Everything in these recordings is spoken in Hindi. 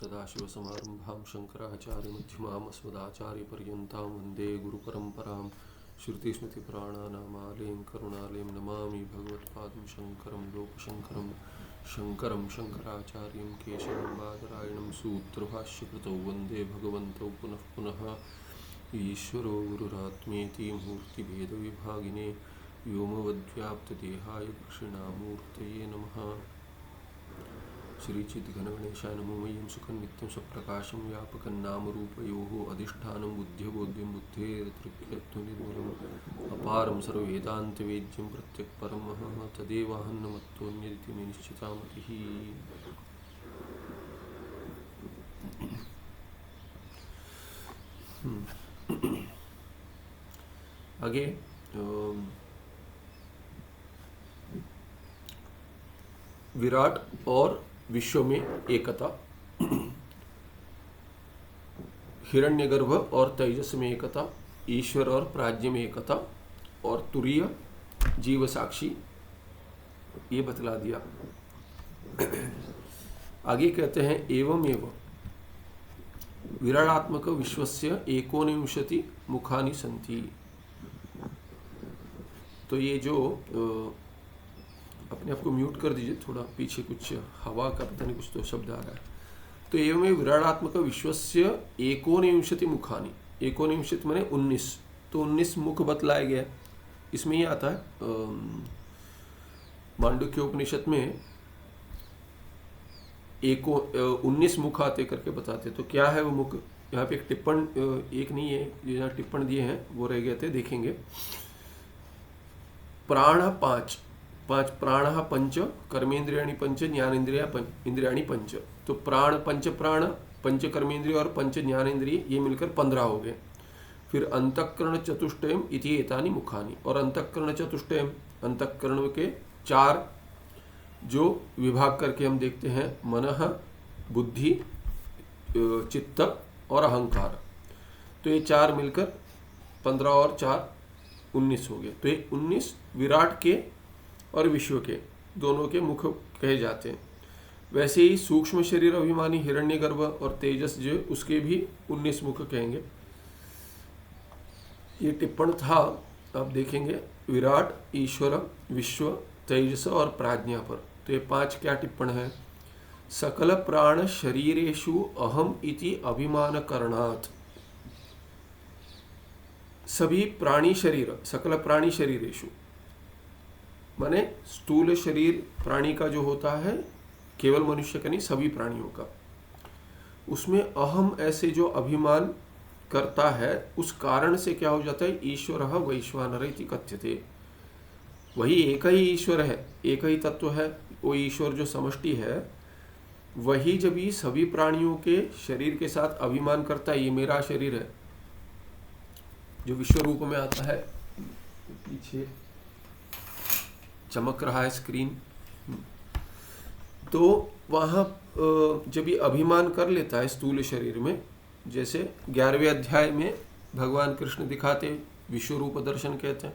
सदाशिवसमारम्भां शङ्कराचार्यमध्यमाम् अस्मदाचार्यपर्यन्तां वन्दे गुरुपरम्परां श्रुतिस्मृतिपुराणानामालयं करुणालयं नमामि भगवत्पादं शङ्करं लोकशङ्करं शङ्करं शङ्कराचार्यं केशवं बादरायणं सूत्रभाष्यकृतौ वन्दे भगवन्तौ पुनः पुनः ईश्वरो गुरुरात्मेति मूर्तिभेदविभागिने व्योमवद्व्याप्तदेहाय दक्षिणामूर्तये नमः। श्रीचिद्घनगणेशाय नमो मह्यं सुखं नित्यं स्वप्रकाशं व्यापकं नामरूपयोः अधिष्ठानं बुद्ध्यबोध्यं बुद्धेरतृप्यत्वनिर्मलम् अपारं सर्ववेदान्तवेद्यं प्रत्यक्परं महः तदेवाहं न मत्तोऽन्यदिति मे निश्चिता मतिः। आगे विराट और विश्व में एकता, हिरण्यगर्भ और तेजस में एकता, ईश्वर और प्राज्ञ में एकता और तुरीय जीव साक्षी, ये बतला दिया। आगे कहते हैं एवं एवं विराटात्मक विश्वस्य एकोनविंशति मुखानि सन्ति। तो ये जो अपने आप को म्यूट कर दीजिए, थोड़ा पीछे कुछ हवा का पता नहीं कुछ तो शब्द आ रहा है। तो एवं विराटात्मक विश्वस्य एकोनविंशति मुखानि, एकोनविंशति माने 19, तो 19 मुख बतलाया गया। इसमें ही आता है मांडुक्य उपनिषद में 19 मुख आते करके बताते। तो क्या है वो मुख? यहाँ पे एक टिप्पण, एक नहीं है, जो टिप्पण दिए हैं वो रह गए थे, देखेंगे। प्राण 5 प्राण पंच, कर्मेंद्रियाणि पंच, इंद्रियाणि पंच। तो प्राण, पंच प्राण, पंच कर्मेंद्रिय और पंच ज्ञानेन्द्रिय, ये मिलकर 15 हो गए। फिर अंतःकरण चतुष्टयम इति एतानि मुखानि, और अंतःकरण चतुष्टयम, अंतःकरण के 4 जो विभाग करके हम देखते हैं, मनः, बुद्धि, चित्त और अहंकार। तो ये 4 मिलकर 15 और 4 19 हो गए। तो ये 19 विराट के और विश्व के दोनों के मुख कहे जाते हैं। वैसे ही सूक्ष्म शरीर अभिमानी हिरण्यगर्भ और तेजस जो उसके भी 19 मुख कहेंगे। ये टिप्पण था, आप देखेंगे, विराट, ईश्वर, विश्व, तेजस और प्राज्ञा पर। तो ये 5 क्या टिप्पण है? सकल प्राण शरीरेषु अहम इति अभिमान करणात्, सभी प्राणी शरीर, सकल प्राणी शरीरेषु माने स्थूल शरीर प्राणी का जो होता है, केवल मनुष्य का नहीं, सभी प्राणियों का, उसमें अहम ऐसे जो अभिमान करता है, उस कारण से क्या हो जाता है? ईश्वरः वैश्वानर इति कथ्यते। वही एक ही ईश्वर है, एक ही तत्व है, वो ईश्वर जो समष्टि है, वही जब ये सभी प्राणियों के शरीर के साथ अभिमान करता है, ये मेरा शरीर है, जो विश्व रूप में आता है, पीछे चमक रहा है स्क्रीन, तो वहाँ जब ये अभिमान कर लेता है स्थूल शरीर में, जैसे 11वें अध्याय में भगवान कृष्ण दिखाते विश्वरूप दर्शन कहते हैं,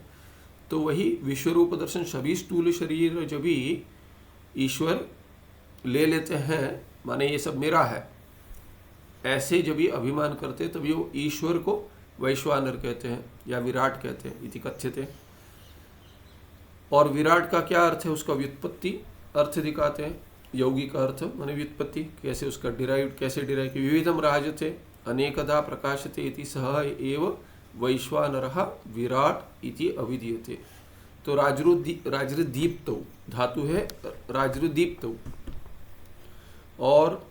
तो वही विश्वरूप दर्शन सभी स्थूल शरीर जब भी ईश्वर ले लेते हैं, माने ये सब मेरा है, ऐसे जब ये अभिमान करते तभी वो ईश्वर को वैश्वानर कहते हैं या विराट कहते हैं, इति कथ्यते। और विराट का क्या अर्थ है? उसका व्युत्पत्ति अर्थ दिखाते हैं। यौगिक अर्थ माने व्युत्पत्ति, कैसे उसका डिराइव, कैसे डिराइव की विविधम राजते अनेकदा प्रकाशते इति सह एव वैश्वानरः विराट इति अभिधीयते। तो राजृदीप्तौ धातु है, राजृदीप्तौ, और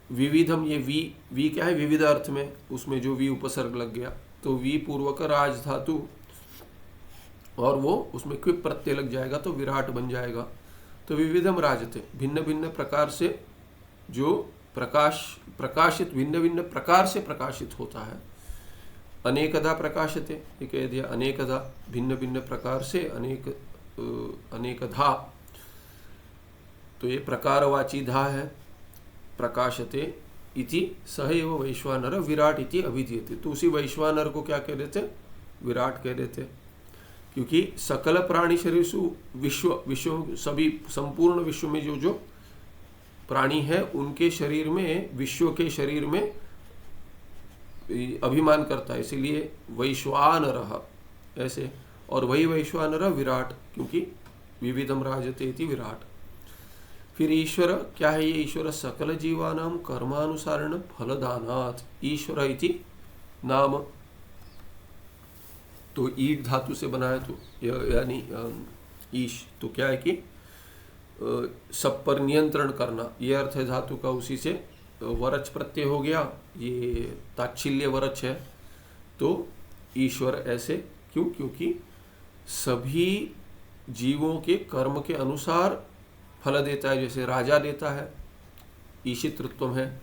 विविधम, ये वी क्या है? विविध अर्थ में, उसमें जो वी उपसर्ग लग गया, तो वी पूर्वक राज धातु, और वो उसमें क्विप प्रत्यय लग जाएगा तो विराट बन जाएगा। तो विविधम राजते, भिन्न भिन्न प्रकार से जो प्रकाशित भिन्न भिन्न प्रकार से प्रकाशित होता है। अनेकदा प्रकाशते, ये कह दिया, अनेकदा भिन्न भिन्न प्रकार से, अनेकधा, तो ये प्रकारवाची धा है। प्रकाशते इति सह एव वैश्वानर विराट इति अभिधीयते। तो उसी वैश्वानर को क्या कह देते? विराट कह देते, क्योंकि सकल प्राणी शरीर विश्व सभी संपूर्ण विश्व में जो जो प्राणी है उनके शरीर में, विश्व के शरीर में अभिमान करता है, इसीलिए वैश्वानरः ऐसे। और वही वैश्वानर विराट, क्योंकि विविधम राजते इति विराट। फिर ईश्वर क्या है? ये ईश्वर सकल जीवानां कर्मानुसारेण फलदानात् ईश्वर इति नाम। तो ईट धातु से बनाया, तो यानी ईश, तो क्या है कि सब पर नियंत्रण करना, ये अर्थ है धातु का। उसी से वरच प्रत्यय हो गया, ये ताच्छिल्य वरच है। तो ईश्वर ऐसे क्यों? क्योंकि सभी जीवों के कर्म के अनुसार फल देता है। जैसे राजा देता है, ईशितृत्व है,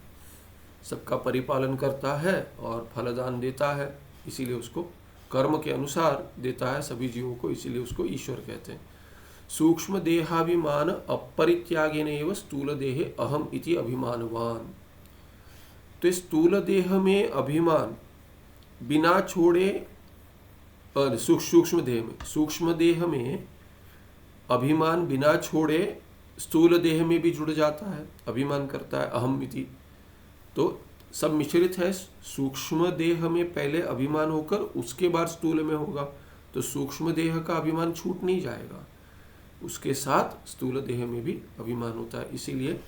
सबका परिपालन करता है और फलदान देता है, इसीलिए उसको कर्म के अनुसार देता है सभी जीवों को, इसीलिए उसको ईश्वर कहते हैं। सूक्ष्म देहाभिमान अपरित्यागेन एव स्थूल देहे अहम इति अभिमानवान। तो स्थूल देह में अभिमान बिना छोड़े, सूक्ष्म देह में अभिमान बिना छोड़े स्थूल देह में भी जुड़ जाता है, अभिमान करता है अहम इति। तो सब मिश्रित है। सूक्ष्म देह में पहले अभिमान होकर उसके बाद स्थूल में होगा, तो सूक्ष्म देह का अभिमान छूट नहीं जाएगा, उसके साथ स्थूल देह में भी अभिमान होता है। इसीलिए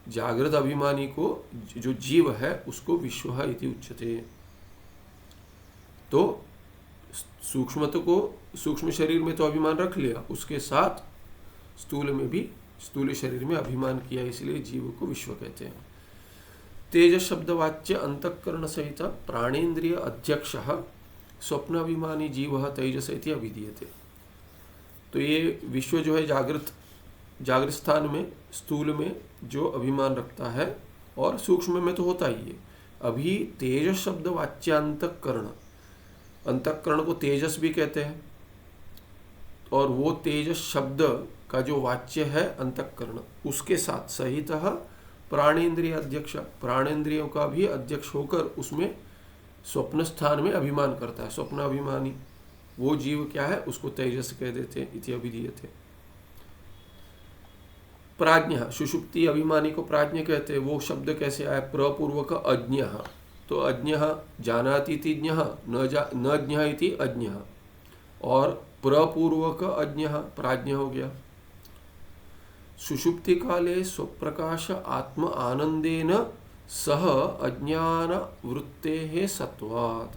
जागृत अभिमानी को, जो जीव है, उसको विश्वः इति उच्यते। तो सूक्ष्मत्व को, सूक्ष्म शरीर में तो अभिमान रख लिया, उसके साथ स्थूल में भी, स्थूल शरीर में अभिमान किया, इसलिए जीव को विश्व कहते हैं। तेज शब्दवाच्य अंतःकरण सहित प्राणेन्द्रिय अध्यक्षः स्वप्नाभिमानी जीवः तेजस इति अभिधीयते। तो ये विश्व जो है जागृत स्थान में, स्थूल में जो अभिमान रखता है, और सूक्ष्म में तो होता ही है। अभी तेज शब्द वाच्यान्तःकरण, अंतःकरण को तेजस भी कहते हैं, और वो तेजस शब्द का जो वाच्य है अंतःकरण, उसके साथ सहित प्राणेन्द्रिय अध्यक्ष, प्राणेन्द्रियों का भी अध्यक्ष होकर उसमें स्वप्न स्थान में अभिमान करता है, स्वप्नाभिमानी वो जीव क्या है, उसको तेजस कह देते हैं, इति अभिधीयते। प्राज्ञ, सुषुप्ति अभिमानी को प्राज्ञ कहते हैं। वो शब्द कैसे आया? प्रपूर्वक अज्ञ, तो अज्ञ जानाति इति ज्ञः, न ज्ञः इति अज्ञः, और प्रपूर्वक अज्ञ प्राज्ञ हो गया। सुषुप्ति काले स्वप्रकाश आत्म आनंदेन सह अज्ञान वृत्तेः सत्वात्।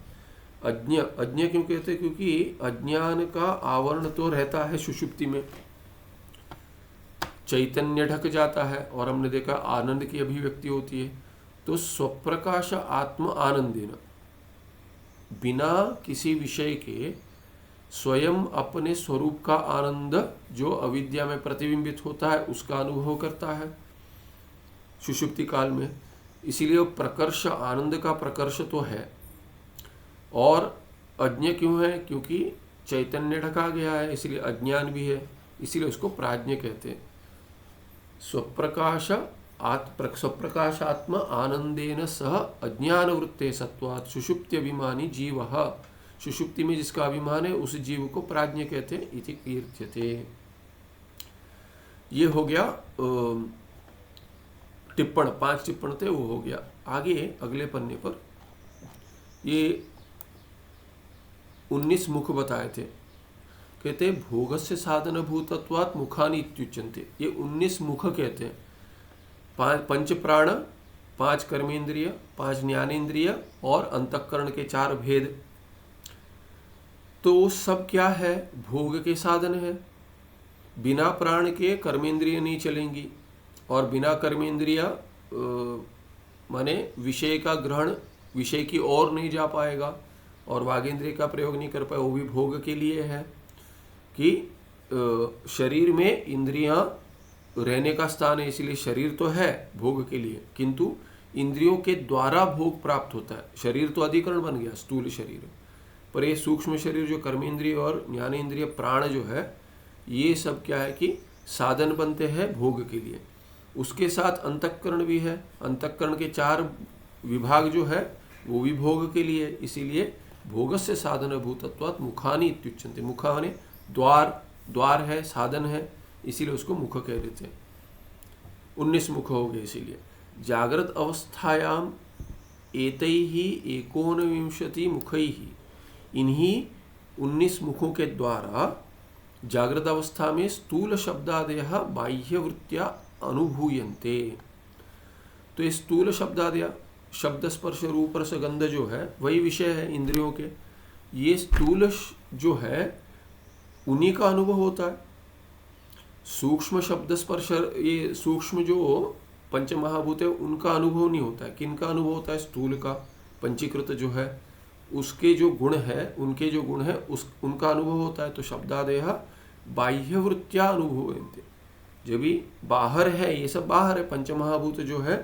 अज्ञ क्यों कहते हैं? क्योंकि अज्ञान का आवरण तो रहता है सुषुप्ति में, चैतन्य ढक जाता है, और हमने देखा आनंद की अभिव्यक्ति होती है। तो स्वप्रकाश आत्म आनंदेन, बिना किसी विषय के स्वयं अपने स्वरूप का आनंद जो अविद्या में प्रतिबिंबित होता है, उसका अनुभव करता है सुषुप्ति काल में। इसीलिए प्रकर्ष, आनंद का प्रकर्ष तो है। और अज्ञ क्यों है? क्योंकि चैतन्य ढका गया है, इसलिए अज्ञान भी है, इसीलिए उसको प्राज्ञ कहते हैं। स्वप्रकाश आत्मा आनंदेन सह अज्ञान वृत्ते सत्वात् सुषुप्ति अभिमानी जीवः, सुषुप्ति में जिसका अभिमान है उस जीव को प्राज्ञ कहते हैं, इति कीर्त्यते। ये हो गया टिप्पण, 5 टिप्पण थे, वो हो गया। आगे अगले पन्ने पर ये 19 मुख बताए थे। कहते भोगस्य साधन भूतत्वात् मुखानि इत्युच्यन्ते। ये 19 मुख कहते हैं। 5 पंच प्राण, 5 कर्मेंद्रिय, 5 ज्ञानेन्द्रिय और अंतःकरण के 4 भेद। तो सब क्या है? भोग के साधन है। बिना प्राण के कर्मेंद्रिय नहीं चलेंगी, और बिना कर्मेंद्रिय माने विषय का ग्रहण, विषय की ओर नहीं जा पाएगा, और वागेंद्रिय का प्रयोग नहीं कर पाए, वो भी भोग के लिए है कि शरीर में इंद्रियां रहने का स्थान है, इसलिए शरीर तो है भोग के लिए, किंतु इंद्रियों के द्वारा भोग प्राप्त होता है। शरीर तो अधिकरण बन गया, स्थूल शरीर, पर ये सूक्ष्म शरीर जो कर्मेंद्रिय और ज्ञानेन्द्रिय प्राण जो है, ये सब क्या है कि साधन बनते हैं भोग के लिए। उसके साथ अंतःकरण भी है, अंतःकरण के 4 विभाग जो है वो भी भोग के लिए, इसीलिए भोगस्य साधन भूतत्वात् मुखानि इत्युच्यन्ते। मुखा माने द्वार है, साधन है, इसीलिए उसको मुख कह देते हैं। 19 मुख हो गए। इसीलिए जागृत अवस्थायाम एतैहि एकोनविंशति मुखैहि, इन्हीं 19 मुखों के द्वारा जागृत अवस्था में स्थूल शब्दादयः बाह्यवृत्त्या अनुभूयन्ते। तो ये स्थूल शब्दादय, शब्द स्पर्श रूप रस गंध जो है वही विषय है इंद्रियों के। ये स्थूल जो है उन्हीं का अनुभव होता है। सूक्ष्म शब्द स्पर्श, ये सूक्ष्म जो पंच महाभूत है उनका अनुभव नहीं होता है। किनका अनुभव होता है? स्थूल का, पंचीकृत जो है उसके जो गुण है, उनके जो गुण है उनका अनुभव होता है। तो शब्दादय बाह्यवृत्त्या अनुभूयन्ते, जब भी बाहर है, ये सब बाहर है। पंच महाभूत जो है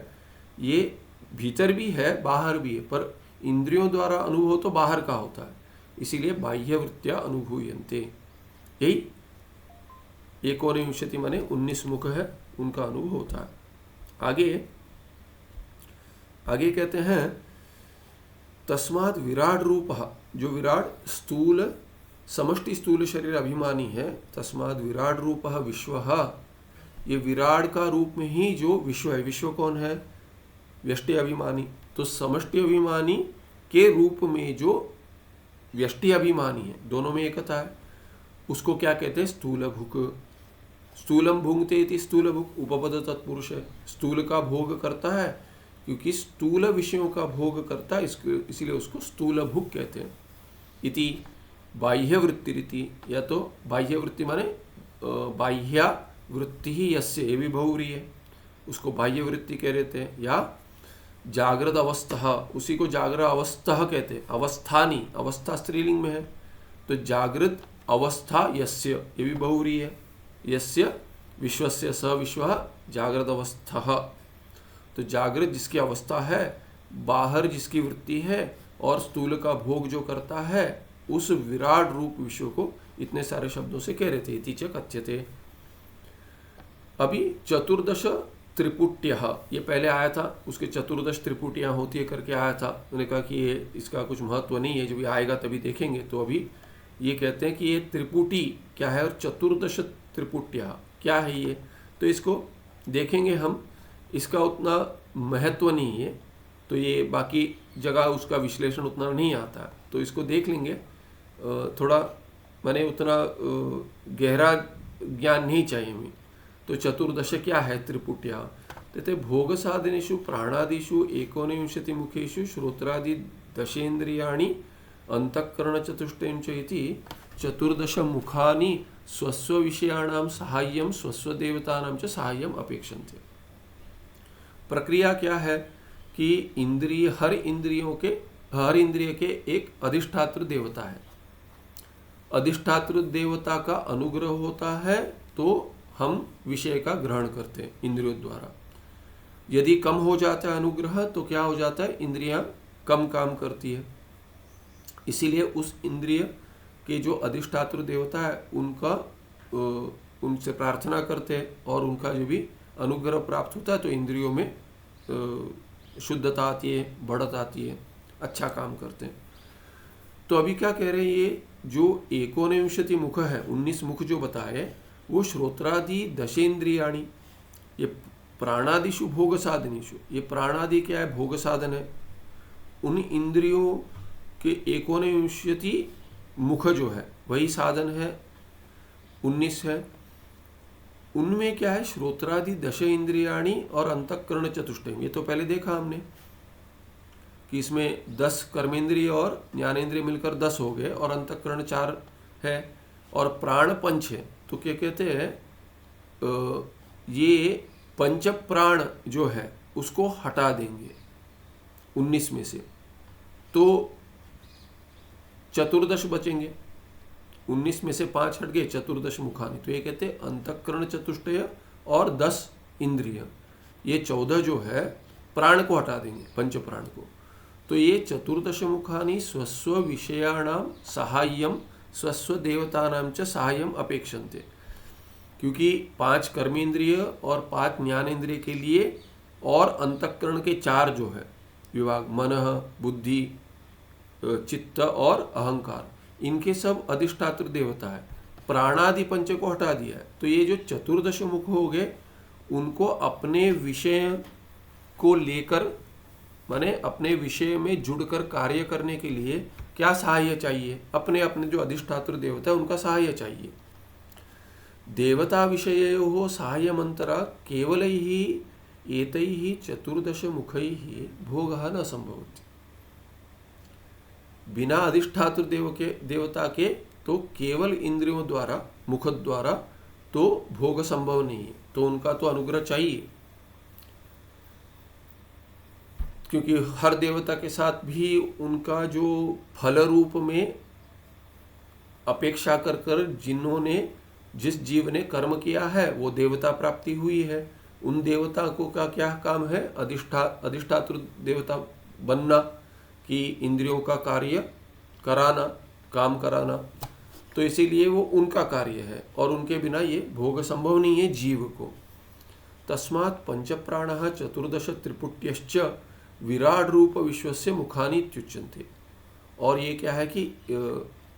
ये भीतर भी है बाहर भी है, पर इंद्रियों द्वारा अनुभव तो बाहर का होता है। इसीलिए बाह्यवृत्त्या अनुभूयन्ते, यही एकोनविंशति माने 19 मुख है, उनका अनुभव होता है। आगे कहते हैं तस्माद् विराट रूप, जो विराट स्थूल समष्टि स्थूल शरीर अभिमानी है, तस्माद् विराट रूप विश्व, ये विराट का रूप में ही जो विश्व है, विश्व कौन है? व्यष्टि अभिमानी। तो समष्टि अभिमानी के रूप में जो व्यष्टि अभिमानी है, दोनों में एकता है, उसको क्या कहते हैं? स्थूल भुक। स्थूलम भुंगते इति स्थूल भुक उपपद तत्पुरुष है। स्थूल का भोग करता है क्योंकि स्थूल विषयों का भोग करता है, इसीलिए उसको स्थूल भुक कहते हैं। इति बाह्य वृत्ति रीति, या तो बाह्य वृत्ति माने बाह्या वृत्ति ही यस्य, ये भी बहुव्रीहि है, उसको बाह्य वृत्ति कह रहे थे। या जागृत अवस्था, उसी को जागृत अवस्था कहते हैं। अवस्थानी, अवस्था स्त्रीलिंग में है, तो जागृत अवस्था यस्य, ये भी बहुव्रीहि है। यस्य विश्वस्य स विश्वः जागृत अवस्था, तो जागृत जिसकी अवस्था है, बाहर जिसकी वृत्ति है और स्थूल का भोग जो करता है, उस विराट रूप विश्व को इतने सारे शब्दों से कह रहे थे। इति च कथ्यते। अभी चतुर्दश त्रिपुट्यः, ये पहले आया था, उसके चतुर्दश त्रिपुटियाँ होती है करके आया था। उन्होंने कहा कि ये इसका कुछ महत्व नहीं है, जब ये आएगा तभी देखेंगे। तो अभी ये कहते हैं कि ये त्रिपुटी क्या है और चतुर्दश त्रिपुट्यः क्या है ये, तो इसको देखेंगे हम। इसका उतना महत्व नहीं है, तो ये बाकी जगह उसका विश्लेषण उतना नहीं आता, तो इसको देख लेंगे। थोड़ा माने उतना गहरा ज्ञान नहीं चाहिए हमें। तो चतुर्दश क्या है त्रिपुटिया? कहते भोग साधनेषु प्राणादिषु एकोनविंशति मुखेषु श्रोत्रादि दशेन्द्रियाणि अंतःकरण चतुष्टयं च इति चतुर्दश मुखानि स्वस्व विषयाणां साहाय्यं स्वस्व देवतानां च साहाय्यं अपेक्षन्ते। प्रक्रिया क्या है कि इंद्रिय, हर इंद्रिय के एक अधिष्ठातृ देवता है। अधिष्ठातृ देवता का अनुग्रह होता है तो हम विषय का ग्रहण करते हैं इंद्रियों द्वारा। यदि कम हो जाता है अनुग्रह तो क्या हो जाता है? इंद्रियां कम काम करती है। इसीलिए उस इंद्रिय के जो अधिष्ठातृ देवता है उनसे प्रार्थना करते हैं और उनका जो भी अनुग्रह प्राप्त होता है तो इंद्रियों में शुद्धता आती है, बढ़त आती है, अच्छा काम करते हैं। तो अभी क्या कह रहे हैं, ये जो एकोनविंशति मुख है, 19 मुख जो बताए, वो श्रोत्रादि दशेन्द्रियाणि, ये प्राणादिषु भोग साधनेषु, ये प्राणादि क्या है? भोग साधन है। उन इंद्रियों के एकोनविंशति मुख जो है वही साधन है, 19 है। उनमें क्या है? श्रोत्रादि दश इंद्रियाणि और अंतःकरण चतुष्टयम्। ये तो पहले देखा हमने कि इसमें 10 कर्मेंद्रिय और ज्ञानेंद्रिय मिलकर 10 हो गए और अंतःकरण 4 है और प्राण 5 है। तो क्या कहते हैं, ये पंच प्राण जो है उसको हटा देंगे 19 में से, तो चतुर्दश बचेंगे। 19 में से 5 हट गए, चतुर्दश मुखानि। तो ये कहते हैं अंतःकरण चतुष्टय और 10 इंद्रिय, ये 14 जो है प्राण को हटा देंगे, पंच प्राण को। तो ये चतुर्दश मुखानि स्वस्व विषयाणाम साहाय्यम स्वस्व देवतानां च साहाय्यम अपेक्षन्ते। क्योंकि 5 कर्मेंद्रिय और 5 ज्ञानेंद्रिय के लिए और अंतःकरण के 4 जो है विभाग, मन, बुद्धि, चित्त और अहंकार, इनके सब अधिष्ठात्र देवता है। प्राणादि पंच को हटा दिया है, तो ये जो चतुर्दश मुख हो गए उनको अपने विषय को लेकर, माने अपने विषय में जुड़कर कार्य करने के लिए क्या सहाय्य चाहिए? अपने अपने जो अधिष्ठातृ देवता है उनका सहाय्य चाहिए। देवता विषययोः सहाय्यमन्तरा केवलैः एतैः चतुर्दश मुखैः भोगः न संभवति। बिना अधिष्ठातृ देवता के तो केवल इंद्रियों द्वारा, मुख द्वारा तो भोग संभव नहीं है, तो उनका तो अनुग्रह चाहिए। क्योंकि हर देवता के साथ भी उनका जो फल रूप में अपेक्षा कर कर जिन्होंने, जिस जीव ने कर्म किया है वो देवता प्राप्ति हुई है, उन देवता को का क्या काम है? अधिष्ठातृ देवता बनना, कि इंद्रियों का कार्य कराना, काम कराना। तो इसीलिए वो उनका कार्य है और उनके बिना ये भोग संभव नहीं है जीव को। तस्मात् पंच प्राणः चतुर्दश त्रिपुट्यश्च विराट रूप विश्वस्य मुखानि इत्युच्यन्ते। और ये क्या है कि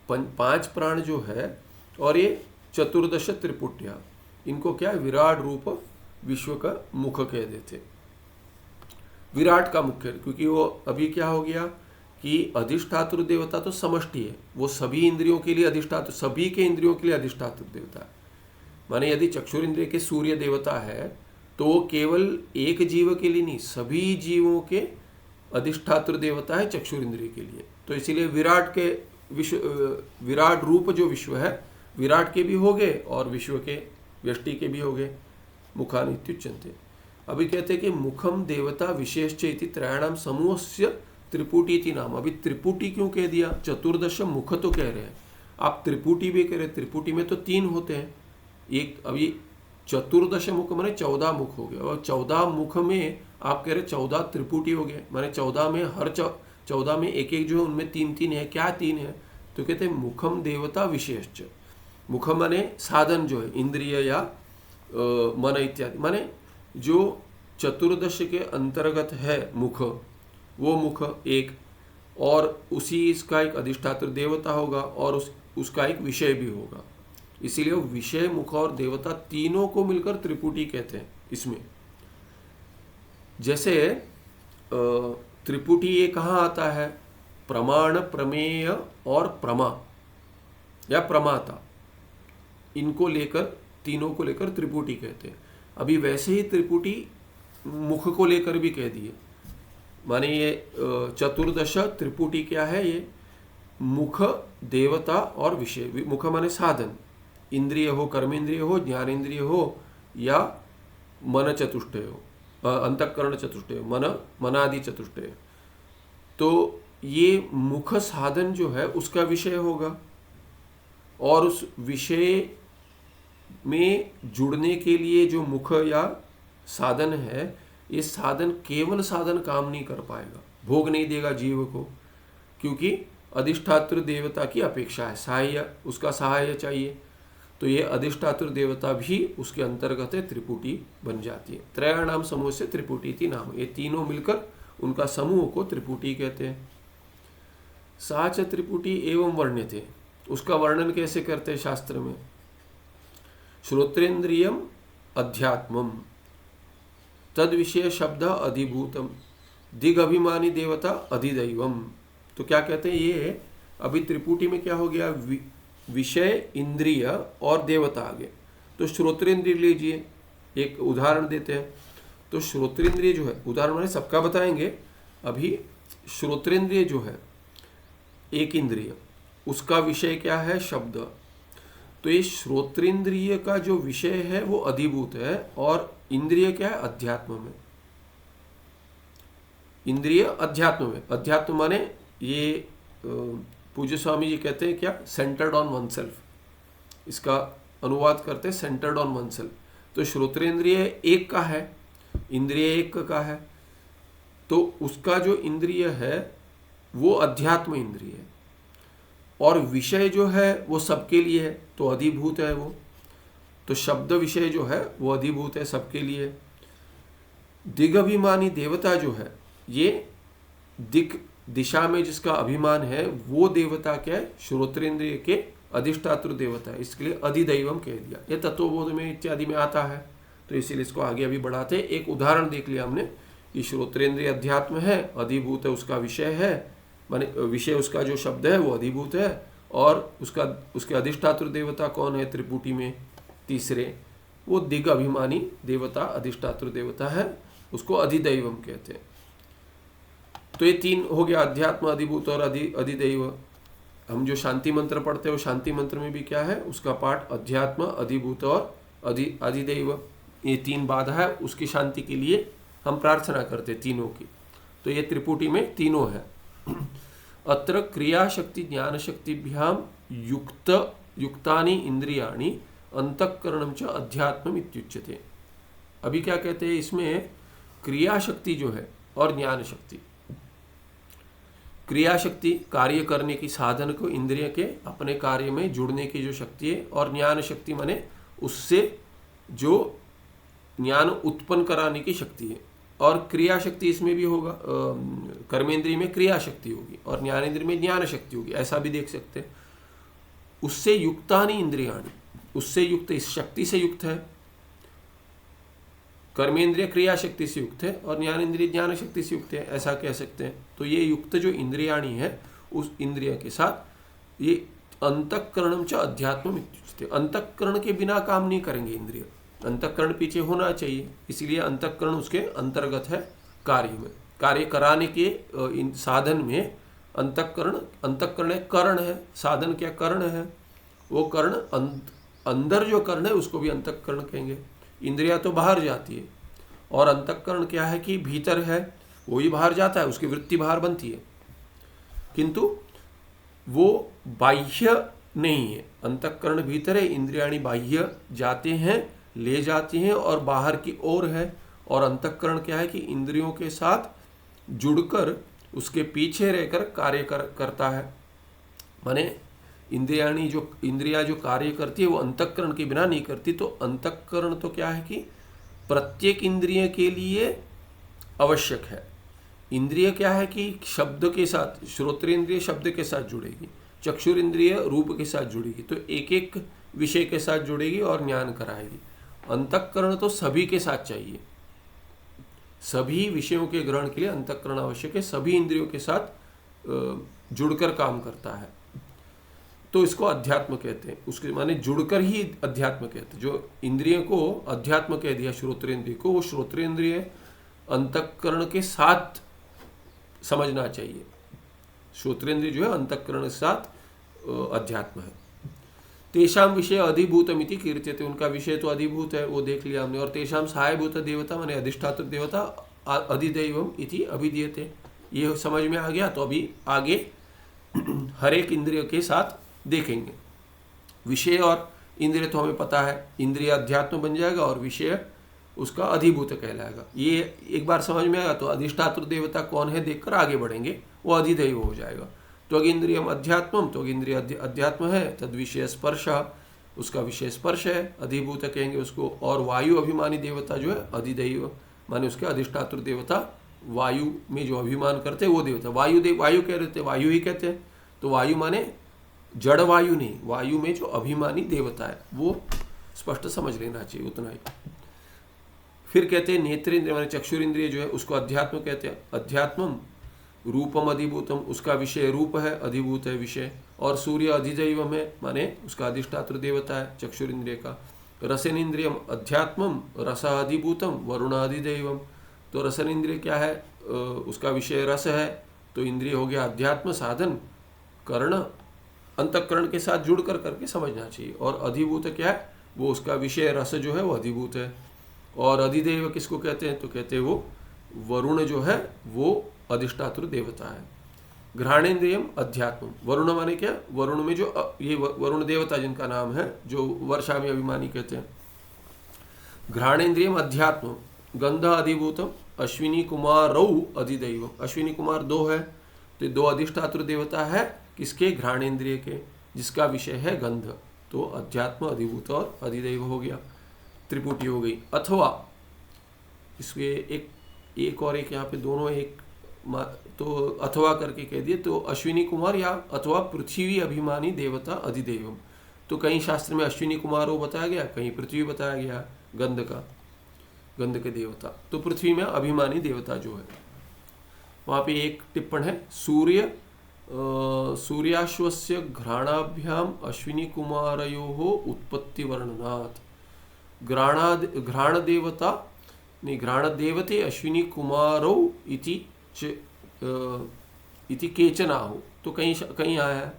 5 प्राण जो है और ये चतुर्दश त्रिपुटिया, इनको क्या विराट रूप विश्व का मुख कह देते। विराट का मुख्य, क्योंकि वो अभी क्या हो गया कि अधिष्ठातृ देवता तो समष्टि है, वो सभी इंद्रियों के लिए अधिष्ठातृ, सभी के इंद्रियों के लिए अधिष्ठातृ देवता है। माने यदि चक्षुरिंद्रिय के सूर्य देवता है तो वो केवल एक जीव के लिए नहीं, सभी जीवों के अधिष्ठातृ देवता है चक्षुरिंद्रिय के लिए। तो इसीलिए विराट के विराट रूप जो विश्व है, विराट के भी हो गए और विश्व के व्यष्टि के भी हो गए। मुखानि इत्युच्यन्ते। अभी कहते हैं कि मुखम देवता विशेष इति त्रयाणाम समूहस्य त्रिपुटी इति नाम। अभी त्रिपुटी क्यों कह दिया? चतुर्दश मुख तो कह रहे हैं, आप त्रिपुटी भी कह रहे हैं। त्रिपुटी में तो 3 होते हैं, एक अभी चतुर्दश मुख माने 14 मुख हो गया, और 14 मुख में आप कह रहे 14 त्रिपुटी हो गए, माने 14 में हर 14 में एक एक जो है उनमें 3 है। क्या 3 है? तो कहते हैं मुखम देवता विशेष। मुख माने साधन जो है, इंद्रिय या मन इत्यादि, माने जो चतुर्दश के अंतर्गत है मुख, वो मुख एक, और उसी इसका एक अधिष्ठात्र देवता होगा और उसका एक विषय भी होगा। इसीलिए विषय, मुख और देवता तीनों को मिलकर त्रिपुटी कहते हैं। इसमें जैसे त्रिपुटी ये कहाँ आता है? प्रमाण, प्रमेय और प्रमा या प्रमाता, इनको लेकर, तीनों को लेकर त्रिपुटी कहते हैं। अभी वैसे ही त्रिपुटी मुख को लेकर भी कह दिए। माने ये चतुर्दश त्रिपुटी क्या है? ये मुख, देवता और विषय। मुख माने साधन, इंद्रिय हो, कर्मेंद्रिय हो, ज्ञानेंद्रिय हो या मन चतुष्टय हो, अंतःकरण चतुष्टय, मनादि चतुष्टय। तो ये मुख साधन जो है उसका विषय होगा, और उस विषय में जुड़ने के लिए जो मुख या साधन है, ये साधन केवल साधन काम नहीं कर पाएगा, भोग नहीं देगा जीव को, क्योंकि अधिष्ठातृ देवता की अपेक्षा है, सहाय्य, उसका सहाय्य चाहिए। तो ये अधिष्ठातृ देवता भी उसके अंतर्गत है, त्रिपुटी बन जाती है। त्रयाणाम समूह से त्रिपुटी इति नाम। ये तीनों मिलकर उनका समूह को त्रिपुटी कहते हैं। सा च त्रिपुटी एवं वर्ण्यते। उसका वर्णन कैसे करते हैं शास्त्र में? श्रोत्रेन्द्रियम अध्यात्मम तद विषय शब्द अधिभूतम दिग अभिमानी देवता अधिदैवम। तो क्या कहते हैं ये? अभी त्रिपुटी में क्या हो गया? विषय, इंद्रिय और देवता आ गए। तो श्रोत्रेंद्रिय लीजिए, एक उदाहरण देते हैं। तो श्रोत्रेंद्रिय जो है, उदाहरण मैंने सबका बताएंगे। अभी श्रोत्रेंद्रिय जो है एक इंद्रिय, उसका विषय क्या है? शब्द। तो ये श्रोत्रेंद्रिय का जो विषय है वो अधिभूत है, और इंद्रिय क्या है? अध्यात्म में। इंद्रिय अध्यात्म में। अध्यात्म माने ये पूज्य स्वामी जी कहते हैं क्या? Centred on one self. इसका अनुवाद करते हैं सेंटर्ड ऑन वन सेल्फ। तो श्रोत्रेंद्रिय एक का है, इंद्रिय एक का है, तो उसका जो इंद्रिय है वो अध्यात्म इंद्रिय है, और विषय जो है वो सबके लिए है, तो अधिभूत है वो। तो शब्द विषय जो है वो अधिभूत है, सबके लिए। दिग्अभिमानी देवता जो है, ये दिक, दिशा में जिसका अभिमान है, वो देवता क्या है? श्रोत्रेंद्रिय के अधिष्ठातृ देवता है। इसके लिए अधिदैवम कह दिया। ये तत्वबोध में इत्यादि में आता है। तो इसीलिए इसको आगे अभी बढ़ाते। एक उदाहरण देख लिया हमने कि श्रोत्रेंद्रिय अध्यात्म है, अधिभूत है, उसका विषय है, माने विषय उसका जो शब्द है वो अधिभूत है, और उसके अधिष्ठातृ देवता कौन है त्रिपुटी में तीसरे, वो दिग अभिमानी देवता अधिष्ठातृ देवता है, उसको अधिदैवम कहते हैं। तो ये तीन हो गया, अध्यात्म, अधिभूत और अधिदैव। हम जो शांति मंत्र पढ़ते हैं वो शांति मंत्र में भी क्या है, उसका पाठ अध्यात्म, अधिभूत और अधिदैव, ये तीन बाधा है, उसकी शांति के लिए हम प्रार्थना करते तीनों की। तो ये त्रिपुटी में तीनों है। अत्र क्रिया शक्ति ज्ञान शक्तिभ्याम युक्तानि इंद्रियाणि अंतःकरणम च अध्यात्मम इत्युच्यते। अभी क्या कहते हैं, इसमें क्रिया शक्ति जो है और ज्ञान शक्ति। क्रिया शक्ति कार्य करने की साधन को, इंद्रिय के अपने कार्य में जुड़ने की जो शक्ति है, और ज्ञान शक्ति माने उससे जो ज्ञान उत्पन्न कराने की शक्ति है। और क्रिया शक्ति इसमें भी होगा, कर्मेंद्रिय में क्रिया शक्ति होगी और ज्ञानेंद्रिय में ज्ञान शक्ति होगी, ऐसा भी देख सकते हैं। उससे युक्तानि इंद्रियाणि, उससे युक्त, इस शक्ति से युक्त है। कर्मेंद्रिय क्रिया शक्ति से युक्त है और ज्ञानेंद्रिय ज्ञान शक्ति से युक्त है, ऐसा कह सकते हैं। तो ये युक्त जो इंद्रियाणि है, उस इंद्रिय के साथ ये अंतःकरणम च अध्यात्मम इत्युच्यते। अंतःकरण के बिना काम नहीं करेंगे इंद्रिय, अंतःकरण पीछे होना चाहिए, इसीलिए अंतःकरण उसके अंतर्गत है कार्य में। कार्य कराने के साधन में अंतःकरण एक कर्ण है, साधन क्या कर्ण है, वो कर्ण अंदर जो कर्ण है उसको भी अंतःकरण कहेंगे। इंद्रिया तो बाहर जाती है और अंतःकरण क्या है कि भीतर है, वो ही बाहर जाता है, उसकी वृत्ति बाहर बनती है, किंतु वो बाह्य नहीं है। अंतःकरण भीतर है, इंद्रियाणि बाह्य जाते हैं, ले जाती हैं और बाहर की ओर है। और अंतःकरण क्या है कि इंद्रियों के साथ जुड़कर उसके पीछे रहकर कार्य करता है। माने इंद्रिया जो कार्य करती है वो अंतःकरण के बिना नहीं करती। तो अंतःकरण तो क्या है कि प्रत्येक इंद्रिय के लिए आवश्यक है। इंद्रिय क्या है कि शब्द के साथ, श्रोत्रेंद्रिय शब्द के साथ जुड़ेगी, चक्षुरेंद्रिय रूप के साथ जुड़ेगी, तो एक एक विषय के साथ जुड़ेगी और ज्ञान कराएगी। अंतःकरण तो सभी के साथ चाहिए, सभी विषयों के ग्रहण के लिए अंतःकरण आवश्यक है, सभी इंद्रियों के साथ जुड़कर काम करता है। तो इसको अध्यात्म कहते हैं, उसके माने जुड़कर ही अध्यात्म कहते हैं। जो इंद्रिय को अध्यात्म कह दिया श्रोत्रेंद्रिय को, वो श्रोत्रेंद्रिय अंतःकरण के साथ समझना चाहिए। श्रोत्रेंद्रिय जो है अंतःकरण के साथ अध्यात्म है। तेषाम विषय अधिभूतमिति कीर्त्यते, उनका विषय तो अधिभूत है, वो देख लिया हमने। और तेषाम सहायभूत देवता माने अधिष्ठातृ देवता अधिदैवम इति अभिधीयते, ये समझ में आ गया। तो अभी आगे हर एक इंद्रिय के साथ देखेंगे। विषय और इंद्रिय तो हमें पता है, इंद्रिय अध्यात्म बन जाएगा और विषय उसका अधिभूत कहलाएगा। ये एक बार समझ में आएगा तो अधिष्ठातृ देवता कौन है देखकर आगे बढ़ेंगे, वो अधिदैव हो जाएगा। तो इंद्रियम अध्यात्मम, तो इंद्रिय अध्यात्म है, तद विषय स्पर्श, उसका विषय स्पर्श है, अधिभूत कहेंगे उसको। और वायु अभिमानी देवता जो है अधिदैव, माने उसके अधिष्ठातृ देवता, वायु में जो अभिमान करते हैं वो देवता। वायु कह रहे थे, वायु ही कहते हैं। तो वायु माने जड़ वायु नहीं, वायु में जो अभिमानी देवता है वो स्पष्ट समझ लेना चाहिए, उतना ही। फिर कहते हैं नेत्रेंद्रिय माने चक्षुरेंद्रिय जो है उसको अध्यात्म कहते हैं। अध्यात्मम रूपम अधिभूतम, उसका विषय रूप है, अधिभूत है विषय। और सूर्य अधिदैवम है, माने उसका अधिष्ठातृ देवता है चक्षुरेंद्रिय का। रसनेन्द्रियम अध्यात्मम रस अधिभूतम वरुण अधिदैवम, तो रसनेन्द्रिय क्या है, उसका विषय रस है, तो इंद्रिय हो गया अध्यात्म साधन, कर्ण अंतःकरण के साथ जुड़ करके समझना चाहिए। और अधिभूत क्या है, वो उसका विषय रस जो है वो अधिभूत है। और अधिदैव किसको कहते हैं, तो कहते हैं वो वरुण जो है वो अधिष्ठातृ देवता है। घ्राणेन्द्रियम अध्यात्म, वरुण माने क्या, वरुण में जो ये वरुण देवता जिनका नाम है, जो वर्षा में अभिमानी कहते हैं। घ्राणेन्द्रियम अध्यात्म, गंध अधिभूतम, अश्विनी कुमारौ अधिदैवम, अश्विनी कुमार दो है, तो दो अधिष्ठातृ देवता है किसके, घ्राणेन्द्रिय के, जिसका विषय है गंध। तो अध्यात्म अधिभूत और अधिदैव हो गया, त्रिपुटी हो गई। अथवा इसके एक और एक यहाँ पे दोनों एक, तो अथवा करके कह दिए, तो अश्विनी कुमार या अथवा पृथ्वी अभिमानी देवता अधिदैवम। तो कहीं शास्त्र में अश्विनी कुमार वो बताया गया, कहीं पृथ्वी बताया गया गंध का। गंध के देवता। तो पृथ्वी में अभिमानी देवता जो है, वहाँ पे एक टिप्पण है, सूर्याश्वस्य घ्राणाभ्याम अश्विनी कुमारयोः उत्पत्ति वर्णनात्। घ्राण देवता नहीं, घ्राण देवते अश्विनी कुमारौ इति केचन आहो। तो कहीं कहीं आया है,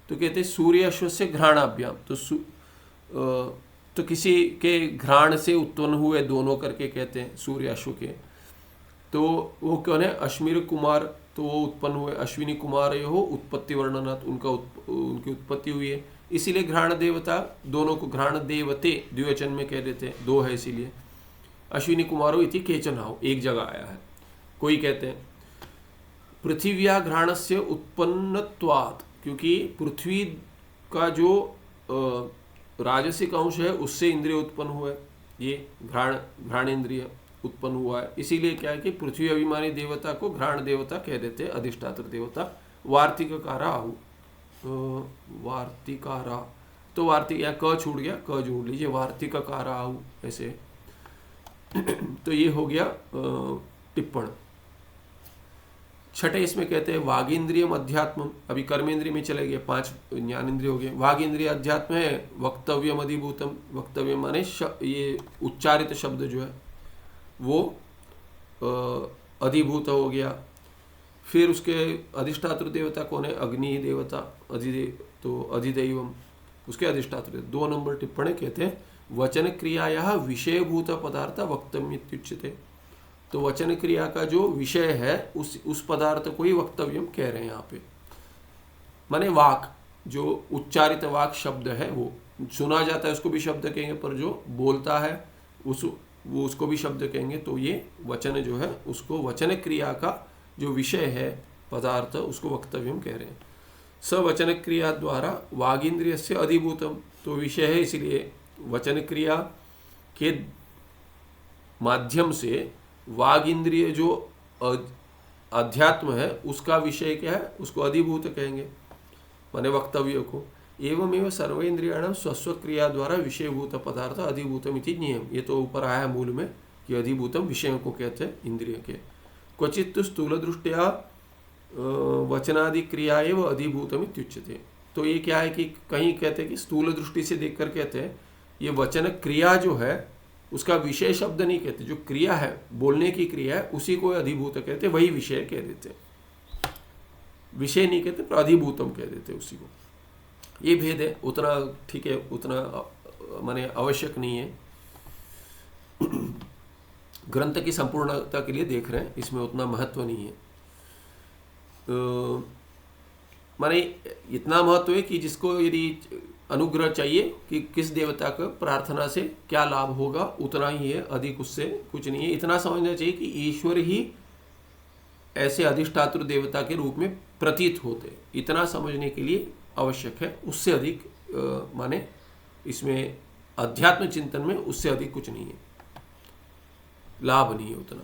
तो कहते हैं सूर्य अश्व से घ्राणाभ्याम, तो किसी के घ्राण से उत्पन्न हुए दोनों करके कहते हैं सूर्य अश्व के। तो वो कौन है? अश्विनी कुमार, तो वो उत्पन्न हुए, अश्विनी कुमार हो उत्पत्ति वर्णनात्, उनकी उत्पत्ति हुई है, इसीलिए घ्राण देवता दोनों को घ्राण देवते द्विवचन में कह देते हैं, दो है इसीलिए। अश्विनी कुमारो इति केचन आओ, एक जगह आया है। कोई कहते हैं पृथिव्या घ्राणस्य उत्पन्नत्वात्, क्योंकि पृथ्वी का जो राजसिक अंश है उससे इंद्रिय उत्पन्न हुए, ये घ्राणेन्द्रिय उत्पन्न हुआ है, इसीलिए क्या है कि पृथ्वी अभिमानी देवता को घ्राण देवता कह देते हैं, अधिष्ठात्र देवता। वार्तिकारा आहु, वार्तिकारा, तो वार्तिक, या क छूट गया, क जोड़ लीजिए, वार्तिकारा आहु ऐसे। तो ये हो गया टिप्पण। छठे इसमें कहते हैं वागींद्रियम अध्यात्मम। अभी कर्मेंद्रिय में चले गए, 5 ज्ञानेंद्रिय हो गए। वागींद्रिय अध्यात्म है वक्तव्यम अधिभूतम। वक्तव्य माने ये उच्चारित शब्द जो है वो अधिभूत हो गया। फिर उसके अधिष्ठात्र देवता कौन है? अग्नि देवता, तो अधिदैवम, उसके अधिष्ठात्र। 2 नंबर टिप्पणी कहते हैं वचन क्रियाया विषयभूत पदार्थ वक्तव्यमित्युच्यते। तो वचन क्रिया का जो विषय है उस पदार्थ को ही वक्तव्यम कह रहे हैं यहाँ पे। माने वाक, जो उच्चारित वाक शब्द है, वो सुना जाता है उसको भी शब्द कहेंगे, पर जो बोलता है वो उसको भी शब्द कहेंगे। तो ये वचन जो है उसको, वचन क्रिया का जो विषय है पदार्थ, उसको वक्तव्यम कह रहे हैं। स वचन क्रिया द्वारा वागींद्रिय से अधिभूतम, तो विषय है, इसलिए वचन क्रिया के माध्यम से वाग इंद्रिय जो अध्यात्म है उसका विषय क्या है, उसको अधिभूत कहेंगे, माने वक्तव्य को। एवमेव सर्वेन्द्रियाणाम स्वस्व क्रिया द्वारा विषयभूत पदार्थ अधिभूतम इति नियम। ये तो ऊपर आया मूल में कि अधिभूतम विषयों को कहते हैं इंद्रिय के। क्वचित स्थूल दृष्टिया वचनादि क्रिया एवं अधिभूतम इत्युच्यते। तो ये क्या है कि कहीं कहते हैं कि स्थूल दृष्टि से देखकर कहते हैं ये वचन क्रिया जो है उसका विषय शब्द नहीं कहते, जो क्रिया है, बोलने की क्रिया है, उसी को अधिभूत कहते, वही विषय कह देते। विषय नहीं कहते पर अधिभूतम कह देते उसी को। ये भेद है, उतना ठीक है, उतना माने आवश्यक नहीं है। ग्रंथ की संपूर्णता के लिए देख रहे हैं, इसमें उतना महत्व नहीं है। माने इतना महत्व है कि जिसको यदि अनुग्रह चाहिए कि किस देवता को प्रार्थना से क्या लाभ होगा, उतना ही है, अधिक उससे कुछ नहीं है। इतना समझना चाहिए कि ईश्वर ही ऐसे अधिष्ठात्र देवता के रूप में प्रतीत होते, इतना समझने के लिए आवश्यक है। उससे अधिक माने इसमें अध्यात्म चिंतन में उससे अधिक कुछ नहीं है, लाभ नहीं है उतना।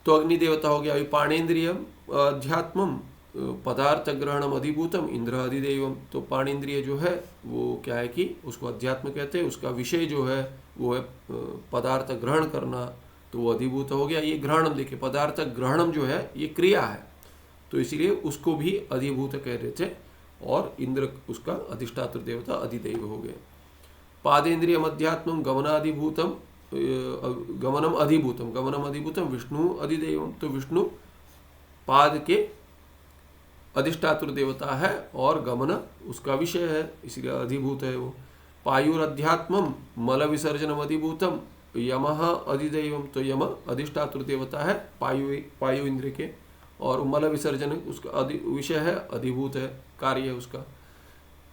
तो अग्नि देवता हो गया। अभी पाणेन्द्रियम अध्यात्मम पदार्थ ग्रहणम अधिभूतम इंद्र अधिदेवम। तो पाणेन्द्रिय जो है वो क्या है कि उसको अध्यात्म कहते हैं, उसका विषय जो है वो है पदार्थ ग्रहण करना, तो वो अधिभूत हो गया। ये ग्रहणम देखिए, पदार्थ ग्रहणम जो है ये क्रिया है, तो इसीलिए उसको भी अधिभूत कह रहे थे, और इंद्र उसका अधिष्ठात्र देवता अधिदेव हो गए। पादेन्द्रियम अध्यात्मम गमनाधिभूतम गमनम अधिभूतम विष्णु अधिदेवम। तो विष्णु पाद के अधिष्ठात्र देवता है और गमन उसका विषय है, इसलिए अधिभूत है वो। पायुरध्यात्मम मल विसर्जनम अधिभूतम यमः अधिदैवम। तो यम अधिष्ठात्र देवता है पायु इंद्र के, और मल विसर्जन उसका विषय है, अधिभूत है, कार्य है उसका।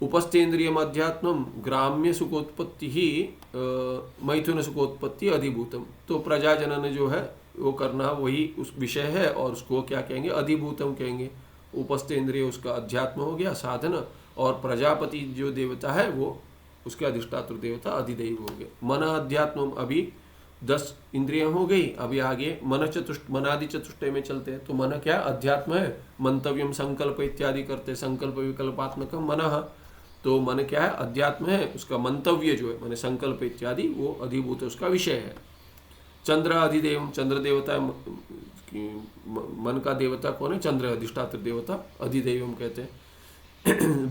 उपस्थेन्द्रियम अध्यात्मम ग्राम्य सुखोत्पत्ति ही मैथुन सुखोत्पत्ति अधिभूतम। तो प्रजाजनन जो है वो करना वही उस विषय है, और उसको क्या कहेंगे, अधिभूतम कहेंगे। उपस्थेन्द्रिय उसका अध्यात्म हो गया, साधन, और प्रजापति जो देवता है वो उसके अधिष्ठात्र देवता अधिदैव हो गए। मन अध्यात्म, अभी 10 इंद्रियां हो गई, अभी आगे मनादि चतुष्टय में चलते हैं। तो मन क्या अध्यात्म है, मंतव्यम संकल्प इत्यादि करते, संकल्प विकल्पात्मक मन। तो मन क्या है, अध्यात्म है, उसका मंतव्य जो है माने संकल्प इत्यादि वो अधिभूत उसका विषय है। चंद्र अधिदेव, चंद्र देवता मन का देवता कौन है, चंद्र अधिष्ठात्र देवता, अधिदेवम कहते हैं।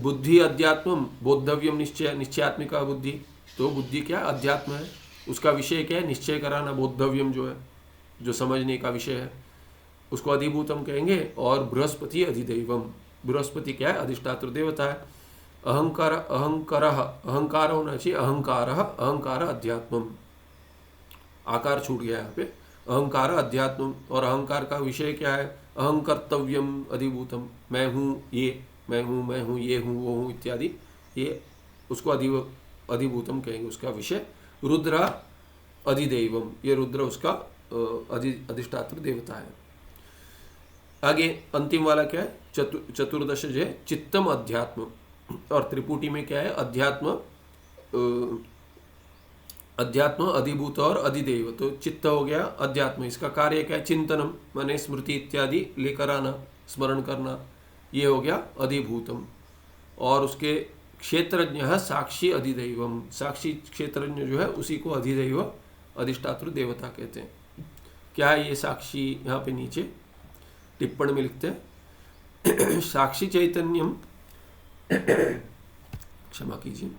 बुद्धि अध्यात्म बोद्धव्यम निश्चय, निश्चयात्मिका बुद्धि, तो बुद्धि क्या है, अध्यात्म है, उसका विषय क्या है, निश्चय कराना, बोद्धव्यम जो है जो समझने का विषय है उसको अधिभूतम कहेंगे। और बृहस्पति अधिदैवम, बृहस्पति क्या है, अधिष्ठात्र देवता है। अहंकार, अहंकार होना चाहिए, अहंकार अध्यात्मम, आकार छूट गया यहाँ पे, अहंकार अध्यात्म। और अहंकार का विषय क्या है, अहंकर्तव्यम अधिभूतम, मैं हूँ ये, मैं हूँ ये हूँ वो हूँ इत्यादि, ये उसको अधिभूतम कहेंगे, उसका विषय। रुद्र अधिदैवम, ये रुद्र उसका अधिष्ठात्र देवता है। आगे अंतिम वाला क्या है, चतुर्दश जो है चित्तम अध्यात्म, और त्रिपुटी में क्या है, अध्यात्म अधिभूत और अधिदेव। तो चित्त हो गया अध्यात्म, इसका कार्य क्या है, चिंतनम माने स्मृति इत्यादि लेकर आना, स्मरण करना, ये हो गया अधिभूतम। और उसके क्षेत्रज्ञ साक्षी अधिदैवम, साक्षी क्षेत्रज्ञ जो है उसी को अधिदैव अधिष्ठात्र देवता कहते हैं। क्या है ये साक्षी, यहाँ पे नीचे टिप्पणी में लिखते हैं साक्षी चैतन्यम क्षमा कीजिए,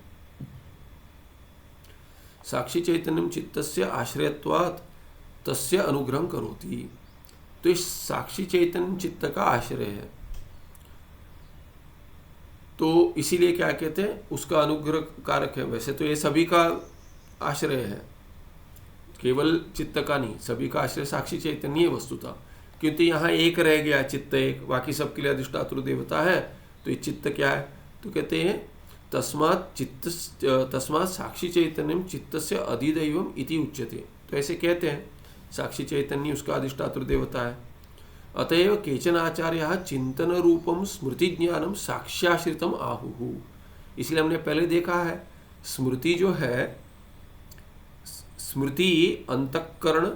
साक्षी चैतन्यम चित्तस्य आश्रयत्वात् तस्य अनुग्रह करोति। तो इस साक्षी चैतन्य चित्त का आश्रय है, तो इसीलिए क्या कहते हैं, उसका अनुग्रह कारक है। वैसे तो ये सभी का आश्रय है, केवल चित्त का नहीं, सभी का आश्रय साक्षी चैतन्य है वस्तुतः। क्योंकि यहाँ एक रह गया, चित्त एक, बाकी सबके लिए अधिष्ठात्र देवता है, तो ये चित्त क्या है, तो कहते हैं तस्मात् साक्षी चैतन्यम चित्तस्य अधिदैवम इति उच्यते। तो ऐसे कहते हैं, साक्षी चैतन्य उसका अधिष्ठात्र देवता है। अतएव केचन आचार्य चिंतन रूपम स्मृति ज्ञानम साक्ष्याश्रितम आहुः। इसलिए हमने पहले देखा है, स्मृति जो है, स्मृति अंतःकरण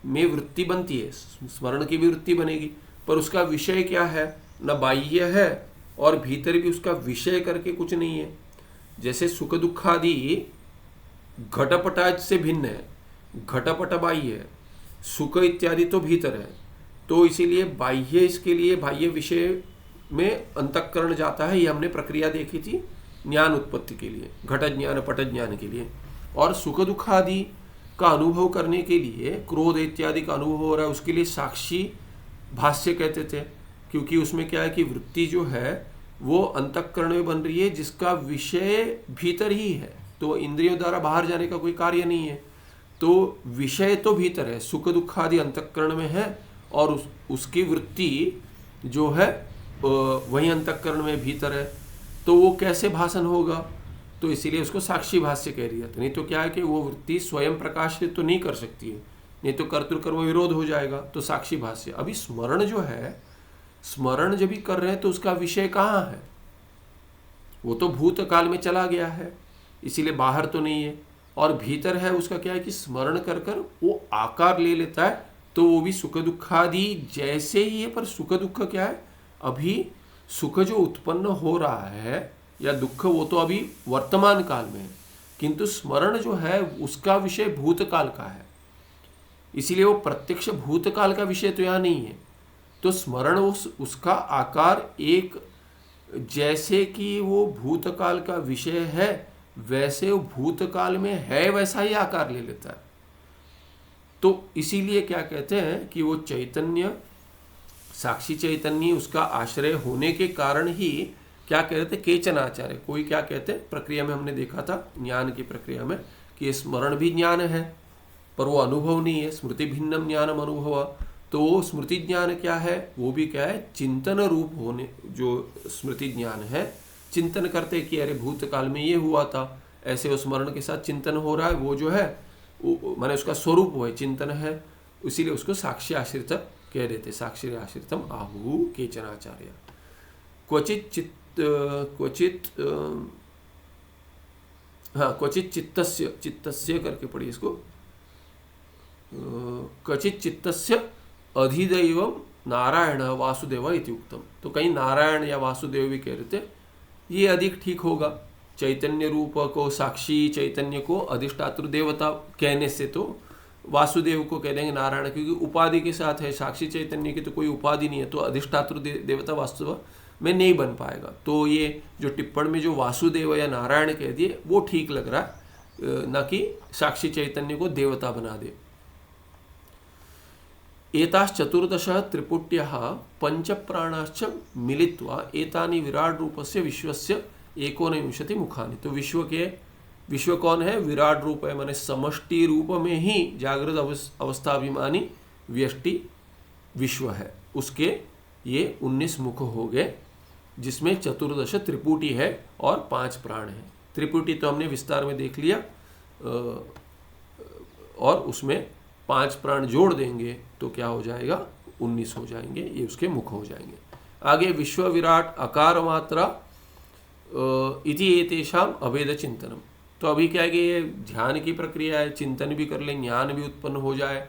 में वृत्ति बनती है, स्मरण की भी वृत्ति बनेगी, पर उसका विषय क्या है, न बाह्य है और भीतर भी उसका विषय करके कुछ नहीं है। जैसे सुख दुखादि घटपटाद से भिन्न है, घटपट बाह्य है, सुख इत्यादि तो भीतर है, तो इसीलिए बाह्य, इसके लिए बाह्य विषय में अंतःकरण जाता है। ये हमने प्रक्रिया देखी थी ज्ञान उत्पत्ति के लिए, घट ज्ञान पट ज्ञान के लिए। और सुख दुखादि का अनुभव करने के लिए, क्रोध इत्यादि का अनुभव हो रहा है, उसके लिए साक्षी भाष्य कहते थे, क्योंकि उसमें क्या है कि वृत्ति जो है वो अंतःकरण में बन रही है, जिसका विषय भीतर ही है, तो इंद्रियों द्वारा बाहर जाने का कोई कार्य नहीं है। तो विषय तो भीतर है, सुख दुखादि अंतःकरण में है, और उसकी वृत्ति जो है वही अंतःकरण में भीतर है, तो वो कैसे भाषण होगा, तो इसीलिए उसको साक्षी भाष्य कह दिया। तो नहीं तो क्या है कि वो वृत्ति स्वयं प्रकाशित तो नहीं कर सकती है, नहीं तो कर्तृकर्म विरोध हो जाएगा, तो साक्षी भाष्य। अभी स्मरण जो है, स्मरण जब भी कर रहे हैं तो उसका विषय कहाँ है, वो तो भूतकाल में चला गया है, इसीलिए बाहर तो नहीं है, और भीतर है उसका क्या है कि स्मरण कर कर वो आकार ले लेता है, तो वो भी सुख दुखादि जैसे ही है, पर सुख दुख क्या है, अभी सुख जो उत्पन्न हो रहा है या दुख, वो तो अभी वर्तमान काल में है, किंतु स्मरण जो है उसका विषय भूतकाल का है, इसीलिए वो प्रत्यक्ष भूतकाल का विषय तो यहाँ नहीं है। तो स्मरण उसका आकार एक, जैसे कि वो भूतकाल का विषय है वैसे वो भूतकाल में है वैसा ही आकार ले लेता है। तो इसीलिए क्या कहते हैं कि वो चैतन्य, साक्षी चैतन्य उसका आश्रय होने के कारण ही क्या कह रहे थे, केचन आचार्य, कोई क्या कहते हैं, प्रक्रिया में हमने देखा था ज्ञान की प्रक्रिया में कि ये स्मरण भी ज्ञान है पर वो अनुभव नहीं है, स्मृति भिन्नम ज्ञानम अनुभव। तो स्मृति ज्ञान क्या है, वो भी क्या है, चिंतन रूप होने, जो स्मृति ज्ञान है, चिंतन करते कि अरे भूतकाल में ये हुआ था, ऐसे वो स्मरण के साथ चिंतन हो रहा है, वो जो है माने उसका स्वरूप वो है, चिंतन है, इसीलिए उसको साक्षी आश्रित कह देते, साक्षी आश्रितम आहु केचन आचार्य। क्वचित चित्तस्य करके पढ़िए इसको, क्वचित चित्तस्य अधिदैवम नारायण वासुदेव इति उक्तम। तो कहीं नारायण या वासुदेव भी कह रहे थे, ये अधिक ठीक होगा, चैतन्य रूप को साक्षी, चैतन्य को अधिष्ठातृ देवता कहने से तो वासुदेव को कह देंगे नारायण, क्योंकि उपाधि के साथ है। साक्षी चैतन्य की तो कोई उपाधि नहीं है, तो अधिष्ठातृ देवता वास्तव में नहीं बन पाएगा। तो ये जो टिप्पण में जो वासुदेव या नारायण कह दिए वो ठीक लग रहा है, न कि साक्षी चैतन्य को देवता बना दे। एताश्चतुर्दश त्रिपुट्यः पंच प्राणाश्च मिलित्वा एतानि विराट रूपस्य विश्वस्य एकोनविंशति मुखानि। तो विश्व कौन है? विराट रूप है, माने समष्टि रूप में ही जागृत अवस्थाभिमानी व्यष्टि विश्व है, उसके ये 19 मुख हो गए, जिसमें चतुर्दश त्रिपुटी है और 5 प्राण है। त्रिपुटी तो हमने विस्तार में देख लिया, और उसमें 5 प्राण जोड़ देंगे तो क्या हो जाएगा? 19 हो जाएंगे, ये उसके मुख हो जाएंगे। आगे विश्व विराट अकार मात्रा इति एतेषाम अभेद चिंतनम। तो अभी क्या है कि ये ध्यान की प्रक्रिया है, चिंतन भी कर लें, ज्ञान भी उत्पन्न हो जाए।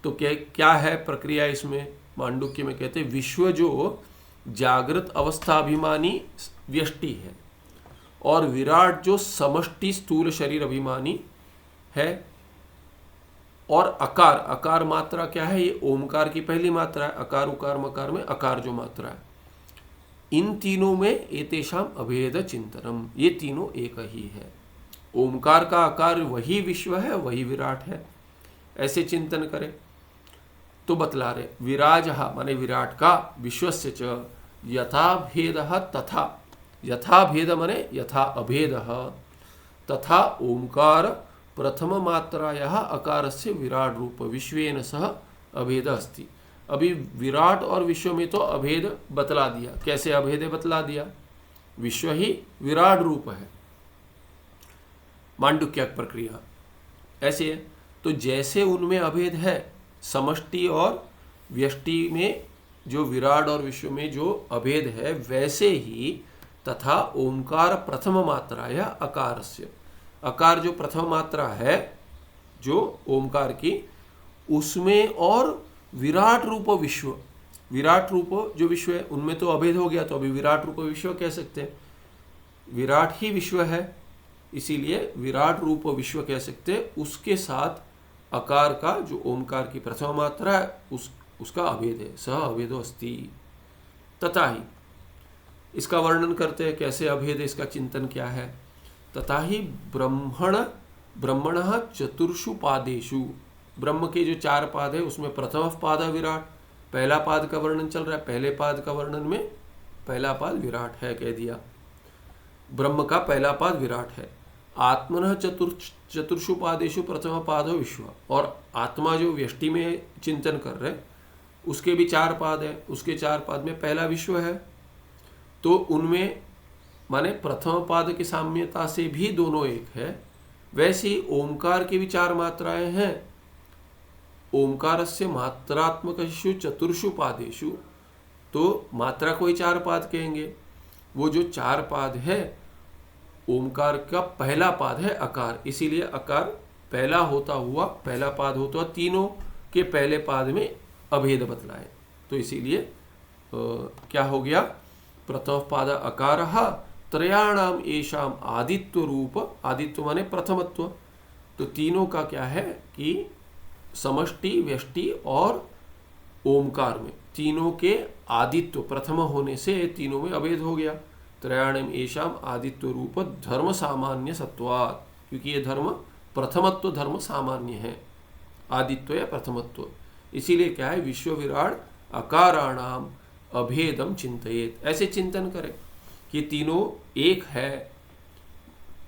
तो क्या है प्रक्रिया इसमें? मांडुक्य में कहते हैं विश्व जो जागृत अवस्थाभिमानी व्यष्टि है और विराट जो समष्टि स्थूल शरीर अभिमानी है, और अकार मात्रा क्या है? ये ओमकार की पहली मात्रा है। अकार उकार मकार में अकार जो मात्रा है, इन तीनों में एतेषाम अभेद चिंतनम, ये तीनों एक ही है। ओमकार का आकार वही विश्व है, वही विराट है, ऐसे चिंतन करें। तो बतला रहे विराजः माने विराट का, विश्वस्य च यथा भेदः तथा, यथा भेद माने यथा अभेदः, तथा ओमकार प्रथम मात्रायाः अकारस्य विराट रूप विश्वेन सह अभेद अस्ति। अभी विराट और विश्व में तो अभेद बतला दिया। कैसे अभेद बतला दिया? विश्व ही विराट रूप है, मांडुक्य प्रक्रिया ऐसे है। तो जैसे उनमें अभेद है समष्टि और व्यष्टि में, जो विराट और विश्व में जो अभेद है, वैसे ही तथा ओंकार प्रथम मात्रा या अकारस्य, अकार जो प्रथम मात्रा है जो ओंकार की, उसमें और विराट रूप विश्व, विराट रूप जो विश्व है उनमें तो अभेद हो गया, तो अभी विराट रूप विश्व कह सकते हैं। विराट ही विश्व है, इसीलिए विराट रूप विश्व कह सकते हैं। उसके साथ अकार का जो ओमकार की प्रथम मात्रा है उसका अभेद है, सह अभेदो अस्ति। तथा ही इसका वर्णन करते हैं, कैसे अभेद है, इसका चिंतन क्या है। तथा ही ब्रह्मणः चतुर्षु पादेषु, ब्रह्म के जो 4 पाद है उसमें प्रथम पाद विराट, पहला पाद का वर्णन चल रहा है, पहले पाद का वर्णन में पहला पाद विराट है कह दिया। ब्रह्म का पहला पाद विराट है। आत्मनः चतुर्षु पादेषु प्रथम पादो विश्व, और आत्मा जो व्यष्टि में चिंतन कर रहे उसके भी 4 पाद है, उसके 4 पाद में पहला विश्व है। तो उनमें माने प्रथम पाद की साम्यता से भी दोनों एक है। वैसे ही ओंकार की भी 4 मात्राएं हैं। ओंकारस्य मात्रात्मकशु चतुर्षु पादेषु, तो मात्रा को ही 4 पाद कहेंगे। वो जो 4 पाद है, ओमकार का पहला पाद है अकार, इसीलिए अकार पहला होता हुआ, पहला पाद होता हुआ तीनों के पहले पाद में अभेद बतलाए। तो इसीलिए क्या हो गया? प्रथम पाद अकारः त्रयाणाम एषाम आदित्व रूप, आदित्व माने प्रथमत्व। तो तीनों का क्या है कि समष्टि, व्यष्टि और ओमकार में तीनों के आदित्व प्रथम होने से तीनों में अभेद हो गया। त्रयाणम एषाम आदित्व रूप धर्म सामान्य सत्वात्, क्योंकि ये धर्म प्रथमत्व धर्म सामान्य है, आदित्व या प्रथमत्व। इसीलिए क्या है? विश्व विराट अकाराणाम अभेदम चिंतयेत, ऐसे चिंतन करें कि तीनों एक है।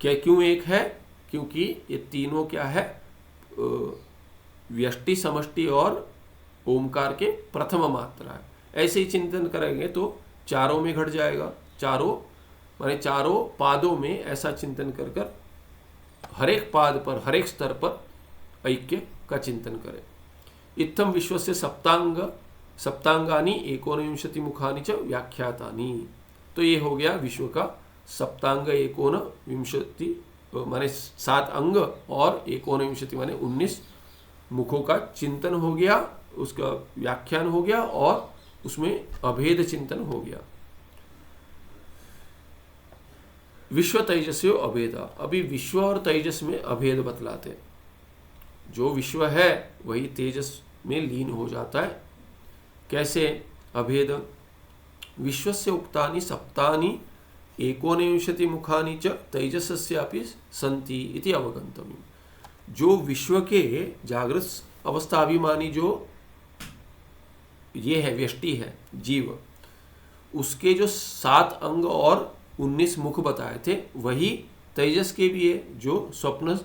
क्या क्यों एक है? क्योंकि ये तीनों क्या है? व्यष्टि, समष्टि और ओमकार के प्रथम मात्रा है। ऐसे ही चिंतन करेंगे तो चारों में घट जाएगा। चारों माने चारों पादों में ऐसा चिंतन कर कर हर एक पाद पर, हर एक स्तर पर ऐक्य का चिंतन करें। इत्थम विश्वस्य सप्तांगानि 19 मुखानि च व्याख्यातानि। तो ये हो गया विश्व का सप्तांग 19 माने 7 अंग और 19 माने 19 मुखों का चिंतन हो गया, उसका व्याख्यान हो गया और उसमें अभेद चिंतन हो गया। विश्व तेजस्यो अभेद। अभी विश्व और तेजस में अभेद बतलाते। जो विश्व है वही तेजस में लीन हो जाता है। कैसे अभेद? विश्वस्य उक्तानि सप्तानि एकोनविंशति मुखानि च तेजसस्यापि सन्ति इति अवगन्तव्यम्। जो विश्व के जागृत अवस्थाभिमानी जो ये है, व्यष्टि है, जीव, उसके जो 7 अंग और 19 मुख बताए थे वही तेजस के भी है, जो स्वप्न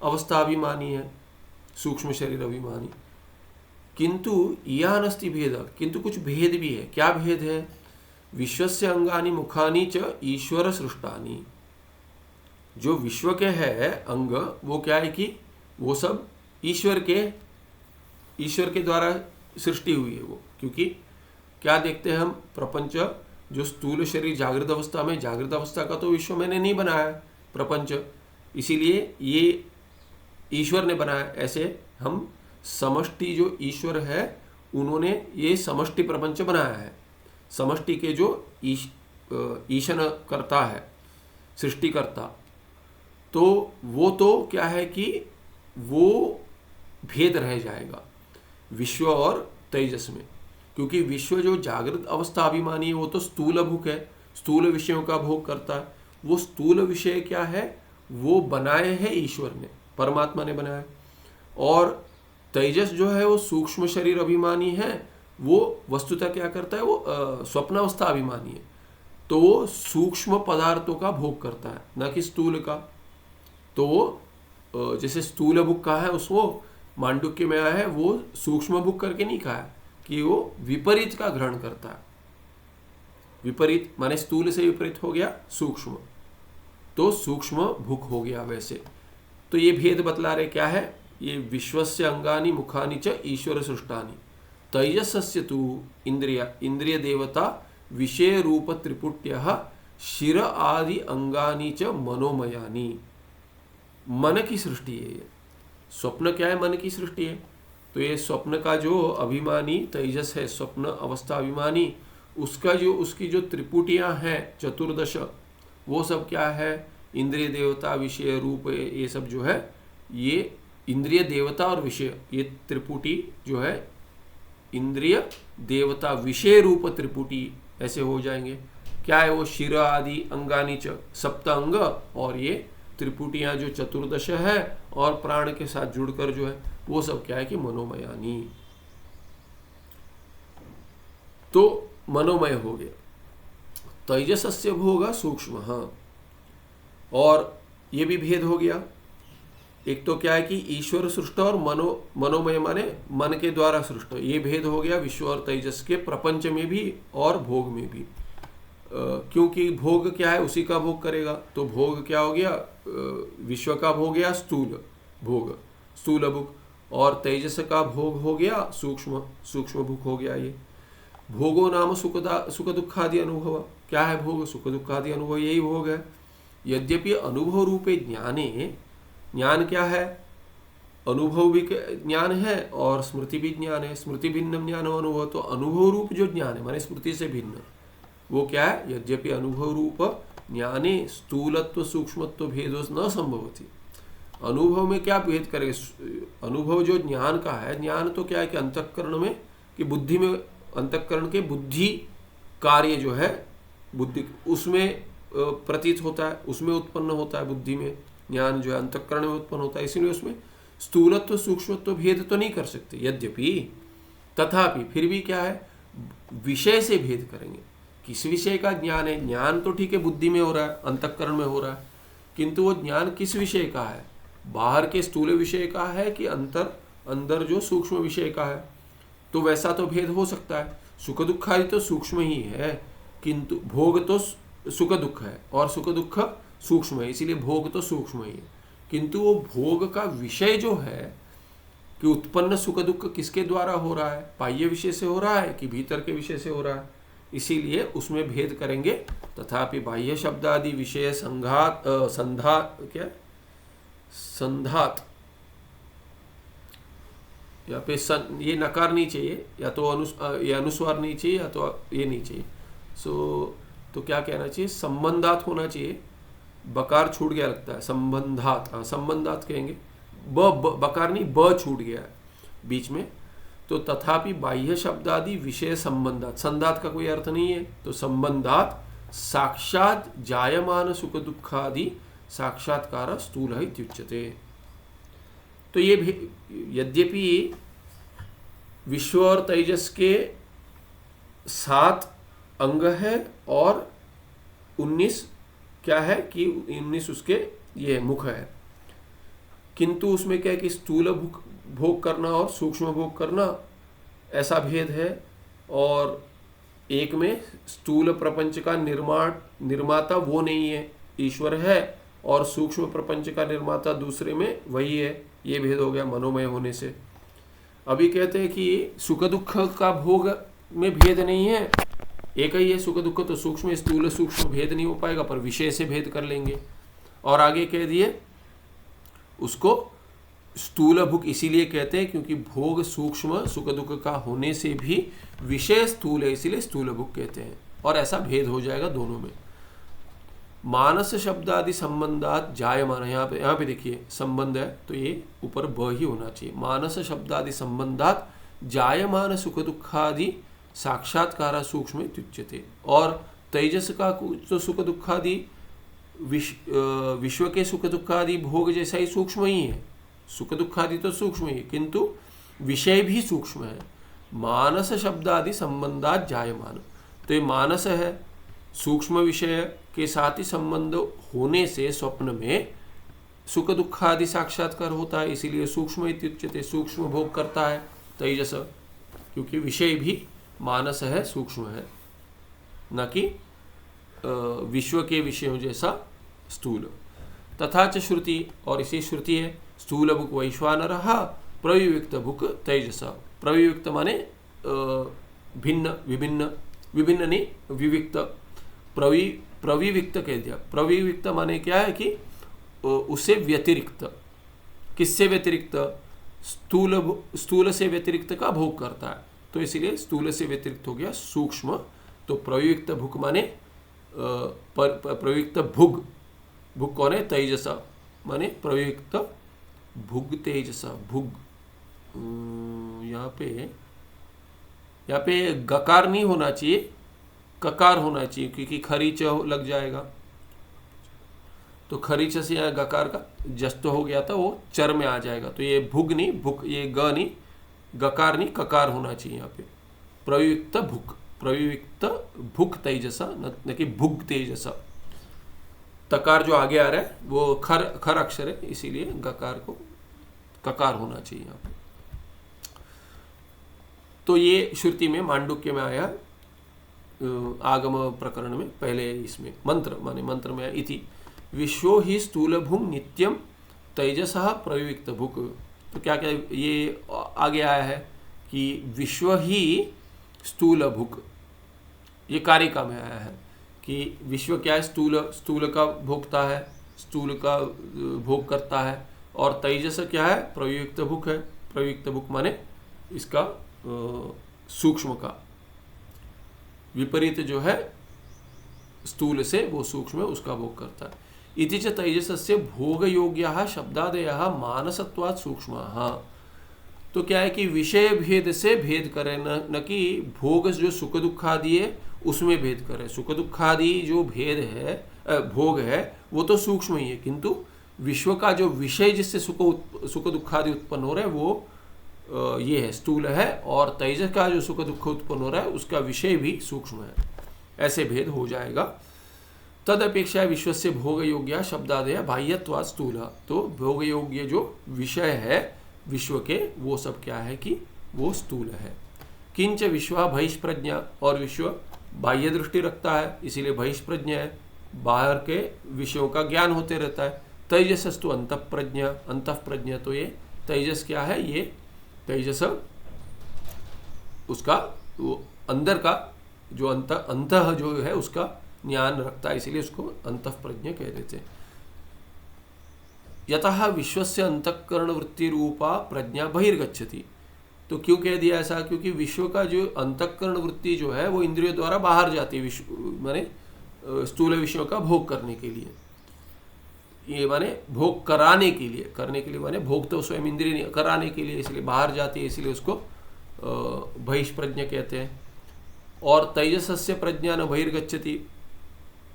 अवस्थाभिमानी है, सूक्ष्म शरीर अभिमानी। किंतु यहाँ अस्ति भेद, किंतु कुछ भेद भी है। क्या भेद है? विश्वस्य अंगानि मुखानि च ईश्वर सृष्टानि। जो विश्व के है अंग, वो क्या है कि वो सब ईश्वर के द्वारा सृष्टि हुई है वो। क्योंकि क्या देखते हैं हम, प्रपंच जो स्थूल शरीर जागृत अवस्था में, जागृत अवस्था का तो विश्व मैंने नहीं बनाया है प्रपंच, इसीलिए ये ईश्वर ने बनाया। ऐसे हम समष्टि जो ईश्वर है उन्होंने ये समष्टि प्रपंच बनाया है। समष्टि के जो ईशन करता है, सृष्टिकर्ता, तो वो तो क्या है कि वो भेद रह जाएगा विश्व और तेजस में। क्योंकि विश्व जो जागृत अवस्था अभिमानी है वो तो स्थूल भुक है, स्थूल विषयों का भोग करता है। वो स्थूल विषय क्या है? वो बनाए हैं ईश्वर ने, परमात्मा ने बनाया। और तेजस जो है वो सूक्ष्म शरीर अभिमानी है। वो वस्तुतः क्या करता है? वो स्वप्नावस्था अभिमानी है, तो वो सूक्ष्म पदार्थों का भोग करता है, न कि स्थूल का। तो जैसे स्थूल भुक कहा है उसको मांडुक्य में आया है, वो सूक्ष्म भुक करके नहीं कहा है कि वो विपरीत का ग्रहण करता है। विपरीत माने स्थूल से विपरीत हो गया सूक्ष्म, तो सूक्ष्म भुक हो गया। वैसे तो ये भेद बतला रहे क्या है? ये विश्वस्य अंगानि मुखानि च ईश्वर सृष्टानि तेजसस्य तु इंद्रिय देवता विषय रूप त्रिपुट्यः शिर आदि अंगानि च मनोमयानि। मन की सृष्टि है ये। स्वप्न क्या है? मन की सृष्टि है। तो ये स्वप्न का जो अभिमानी तेजस है, स्वप्न अवस्था अभिमानी, उसकी जो त्रिपुटियां हैं 14, वो सब क्या है? इंद्रिय देवता विषय रूप, ये सब जो है, ये इंद्रिय देवता और विषय, ये त्रिपुटी जो है इंद्रिय देवता विषय रूप त्रिपुटी ऐसे हो जाएंगे। क्या है वो? शिर आदि अंगानि च, सप्तांग, और ये त्रिपुटियां जो 14 है और प्राण के साथ जुड़कर जो है वो सब क्या है कि मनोमयानी। तो मनोमय हो गया। तेजसस्य भोग सूक्ष्म। हाँ, और ये भी भेद हो गया। एक तो क्या है कि ईश्वर सृष्ट और मनोमय माने मन के द्वारा सृष्ट, ये भेद हो गया विश्व और तेजस के प्रपंच में भी और भोग में भी। क्योंकि भोग क्या है? उसी का भोग करेगा। तो भोग क्या हो गया? विश्व का भोग गया स्थूल भोग, स्थूल भुक, और तेजस का भोग हो गया सूक्ष्म भुक हो गया। ये भोगो नाम सुख दुखादि अनुभव। क्या है भोग? सुख दुखादि अनुभव, यही भोग है। यद्यपि अनुभव रूपे ज्ञाने, ज्ञान क्या है? अनुभव भी ज्ञान है और स्मृति भी ज्ञान है। स्मृति भिन्न ज्ञान अनुभव, तो अनुभव रूप जो ज्ञान है माने स्मृति से भिन्न, वो क्या है? यद्यपि अनुभव रूप ज्ञाने स्थूलत्व सूक्ष्मत्व भेदो न संभवति। अनुभव में क्या भेद करेंगे? अनुभव जो ज्ञान का है, ज्ञान तो क्या है कि अंतःकरण में, कि बुद्धि में, अंतःकरण के बुद्धि कार्य जो है बुद्धि उसमें प्रतीत होता है, उसमें उत्पन्न होता है। बुद्धि में ज्ञान जो है अंतःकरण में उत्पन्न होता है, इसीलिए उसमें स्थूलत्व सूक्ष्मत्व भेद तो नहीं कर सकते। यद्यपि तथापि फिर भी क्या है? विषय से भेद करेंगे। किस विषय का ज्ञान है? ज्ञान तो ठीक है बुद्धि में हो रहा है, अंतःकरण में हो रहा है, किंतु वो ज्ञान किस विषय का है? बाहर के स्थूल विषय का है कि अंदर जो सूक्ष्म विषय का है? तो वैसा तो भेद हो सकता है। सुख दुखादि तो सूक्ष्म ही है, किंतु भोग तो सुख दुख है और सुख दुख सूक्ष्म है, इसीलिए भोग तो सूक्ष्म ही है। किंतु वो भोग का विषय जो है कि उत्पन्न सुख दुख किसके द्वारा हो रहा है? बाह्य विषय से हो रहा है कि भीतर के विषय से हो रहा है? इसीलिए उसमें भेद करेंगे। तथापि बाह्य शब्द आदि विषय संघात संधात, या पे ये नकार नहीं चाहिए, या तो ये अनुस्वार नहीं चाहिए, या तो ये नहीं चाहिए। तो क्या कहना चाहिए? संबंधात होना चाहिए। बकार छूट गया लगता है, संबंधात, हाँ संबंधात कहेंगे, बकार नहीं, ब छूट गया है बीच में। तो तथापि बाह्य शब्दादि विषय संबंधात, संधात का कोई अर्थ नहीं है, तो संबंधात साक्षात जायमान सुख दुखादि साक्षात्कार स्थूल इत्युच्यते। तो ये भी यद्यपि विश्व और तेजस के 7 अंग है और 19 क्या है कि 19 उसके ये मुख है, किंतु उसमें क्या है कि स्थूल भोग करना और सूक्ष्म भोग करना ऐसा भेद है, और एक में स्थूल प्रपंच का निर्माता वो नहीं है, ईश्वर है, और सूक्ष्म प्रपंच का निर्माता दूसरे में वही है, ये भेद हो गया मनोमय होने से। अभी कहते हैं कि सुख दुख का भोग में भेद नहीं है, एक ही है सुख दुख, तो सूक्ष्म स्थूल सूक्ष्म भेद नहीं हो पाएगा, पर विषय से भेद कर लेंगे। और आगे कह दिए उसको स्थूल भुक इसीलिए कहते हैं क्योंकि भोग सूक्ष्म सुख दुख का होने से भी विषय स्थूल है, इसीलिए स्थूल भुक कहते हैं, और ऐसा भेद हो जाएगा दोनों में। मानस शब्दादि संबंधात जायमान, यहाँ पे देखिए संबंध है तो ये ऊपर ब ही होना चाहिए। मानस शब्दादि संबंधात जायमान सुख दुखादि साक्षात्कार सूक्ष्म इत्युच्यते। और तेजस का तो सुख दुखादि विश्व के सुख दुखादि भोग जैसा ही सूक्ष्म ही है, सुख दुखादि तो सूक्ष्म ही है, किंतु विषय भी सूक्ष्म है। मानस शब्दादि संबंधात जायमान, तो ये मानस है, सूक्ष्म विषय के साथ ही संबंध होने से स्वप्न में सुख दुखादि साक्षात्कार होता है, इसीलिए सूक्ष्म इत्युच्यते, सूक्ष्म भोग करता है तेजस, क्योंकि विषय भी मानस है, सूक्ष्म है, न कि विश्व के विषयों जैसा स्थूल। तथा च श्रुति, और इसी श्रुति है, स्थूल भुक वैश्वानर प्रविविक्त भुक तेजस। प्रविविक्त माने भिन्न, विभिन्न, विभिन्न नहीं विविक्त, प्रविविक्त कह दिया। प्रविविक्त माने क्या है कि उससे व्यतिरिक्त, किससे व्यतिरिक्त, स्थूल से व्यतिरिक्त का भोग करता है, तो इसीलिए स्थूल से व्यतिरिक्त हो गया सूक्ष्म। तो प्रविविक्त भुक माने प्रविविक्त भुग, भुग कौन है, तेजस, माने प्रविविक्त भुग तेजस, भुग। यहाँ पे गकार नहीं होना चाहिए, ककार होना चाहिए, क्योंकि खरीच लग जाएगा, तो खरीच से यहाँ गकार का जस्त हो गया था, वो चर में आ जाएगा, तो ये भुग नहीं, भुक, ये ग नहीं, गकार नहीं, ककार होना चाहिए यहाँ पे। प्रविविक्त भुक, प्रविविक्त भुक तेजसा, न कि भुग तेजसा। तकार जो आगे आ रहा है वो खर अक्षर है, इसीलिए गकार को ककार होना चाहिए यहाँ पे। तो ये श्रुति में मांडुक्य में आया, आगम प्रकरण में पहले, इसमें मंत्र माने मंत्र में इति विश्वो ही स्थूल भुंग नित्यम तेजसः प्रविविक्त भुक। तो क्या क्या ये आगे आया है कि विश्व ही स्थूल भुक, ये कारिका में आया है कि विश्व क्या है, स्थूल का भोगता है, स्थूल का भोग करता है, और तेजस क्या है, प्रविविक्त भुक है। प्रविविक्त भुक माने इसका सूक्ष्म का विपरीत जो है स्थूल से, वो सूक्ष्म है, उसका भोग करता है। इति च तेजसस्य भोग योग्यः शब्दादयः मानसत्वात् सूक्ष्मः। तो क्या है कि विषय भेद से भेद करें, न कि भोग जो सुख दुखादि है उसमें भेद करें। सुख दुखादि जो भेद है, भोग है, वो तो सूक्ष्म ही है, किंतु विश्व का जो विषय जिससे सुख दुखादि उत्पन्न हो रहा है वो ये है, स्थूल है, और तेजस का जो सुख दुख उत्पन्न हो रहा है उसका विषय भी सूक्ष्म है, ऐसे भेद हो जाएगा। तद अपेक्षा विश्व से भोग योग्य शब्दादय बाह्यत्वात् स्थूल। तो भोग योग्य जो विषय है विश्व के, वो सब क्या है कि वो स्थूल है। किंच विश्व बहिष्प्रज्ञा, और विश्व बाह्य दृष्टि रखता है, इसीलिए बहिष्प्रज्ञा है, बाहर के विषयों का ज्ञान होते रहता है। तेजसस्तु अंतःप्रज्ञा, अंतःप्रज्ञा, तो ये तेजस क्या है, ये तेजस उसका वो अंदर का जो अंतः जो है उसका ज्ञान रखता है, इसीलिए उसको अंतःप्रज्ञा कह देते हैं। यतः विश्वस्य अंतःकरण वृत्ति रूपा प्रज्ञा बहिर्गच्छति। तो क्यों कह दिया ऐसा, क्योंकि विश्व का जो अंतःकरण वृत्ति जो है वो इंद्रियों द्वारा बाहर जाती है, विश्व माने स्थूल विषयों का भोग करने के लिए। ये माने भोग कराने के लिए, करने के लिए माने भोग तो स्वयं इंद्रिय नहीं, कराने के लिए, इसलिए बाहर जाती है, इसलिए उसको बहिष्प्रज्ञ कहते हैं। और तेजसस्य प्रज्ञान बहिर्गच्छति,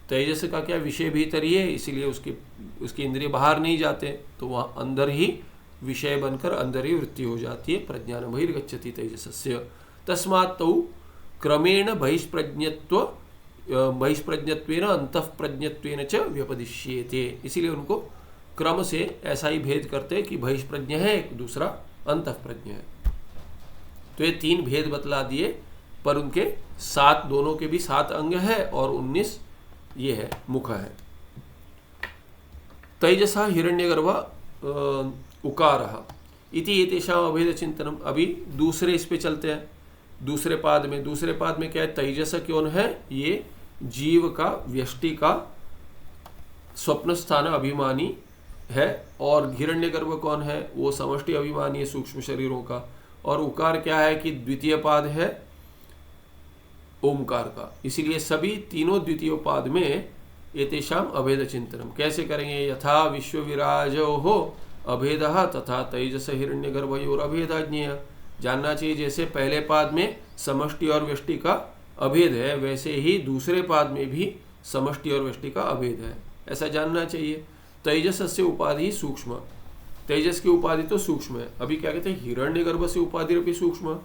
तेजस का क्या विषय भीतर ही है, इसीलिए उसकी इंद्रिय बाहर नहीं जाते, तो वहाँ अंदर ही विषय बनकर अंदर ही वृत्ति हो जाती है। प्रज्ञान बहिर्गच्छति तेजसस्य, तस्मात् तौ क्रमेण बहिष्प्रज्ञत्वेन अंतःप्रज्ञत्वेन च व्यपदिश्येते, इसीलिए उनको क्रम से ऐसा ही भेद करते हैं कि बहिष्प्रज्ञ है एक, दूसरा अंतःप्रज्ञ है। तो ये 3 भेद बतला दिए, पर उनके 7, दोनों के भी 7 अंग है और 19 ये है, मुख है। तेजसा हिरण्यगर्भ उकारः इति एतेषाम् अभेद चिंतनम। अभी दूसरे इस पे चलते हैं, दूसरे पाद में। दूसरे पाद में क्या है, तेजस कौन है, ये जीव का, व्यष्टि का स्वप्न स्थान अभिमानी है, और हिरण्यगर्भ कौन है, वो समष्टि अभिमानी है सूक्ष्म शरीरों का। और उकार क्या है कि द्वितीय पाद है ओमकार का, इसीलिए सभी तीनों द्वितीय पाद में एतेषाम अभेद चिंतनम कैसे करेंगे। यथा विश्व विराजो हो अभेदः तथा तेजस हिरण्यगर्भयोर अभेदाज्ञेय, जानना चाहिए जैसे पहले पाद में समष्टि और व्यष्टि का अभेद है, वैसे ही दूसरे पाद में भी समष्टि और व्यष्टि का अभेद है, ऐसा जानना चाहिए। तेजस से उपाधि सूक्ष्म, तेजस की उपाधि तो सूक्ष्म है। अभी क्या कहते हैं, हिरण्यगर्भ से उपाधि भी सूक्ष्म,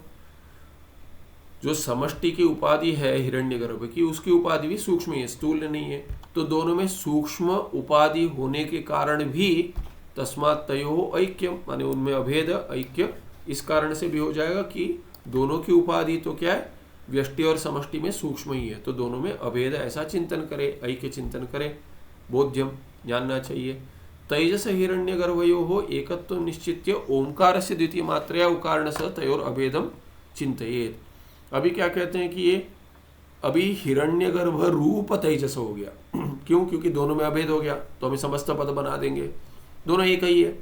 जो समष्टि की उपाधि है हिरण्यगर्भ की, उसकी उपाधि भी सूक्ष्म है, स्थूल नहीं है। तो दोनों में सूक्ष्म उपाधि होने के कारण भी तस्मात् तयोः ऐक्यम, माने उनमें अभेद, ऐक्य इस कारण से भी हो जाएगा कि दोनों की उपाधि तो क्या है, व्यष्टि और समष्टि में सूक्ष्म ही है, तो दोनों में अभेद, ऐसा चिंतन करे, ऐक्य चिंतन करे, बोध्यम जानना चाहिए। तेजस हिरण्यगर्भयोः एकत्व निश्चित्य ओंकार से द्वितीय मात्रया उकारण स तयोर अभेदम चिंतयेत। अभी क्या कहते हैं कि ये अभी हिरण्यगर्भ रूप तेजस हो गया क्यों, क्योंकि दोनों में अभेद हो गया, तो हमें समस्त पद बना देंगे, दोनों एक ही है।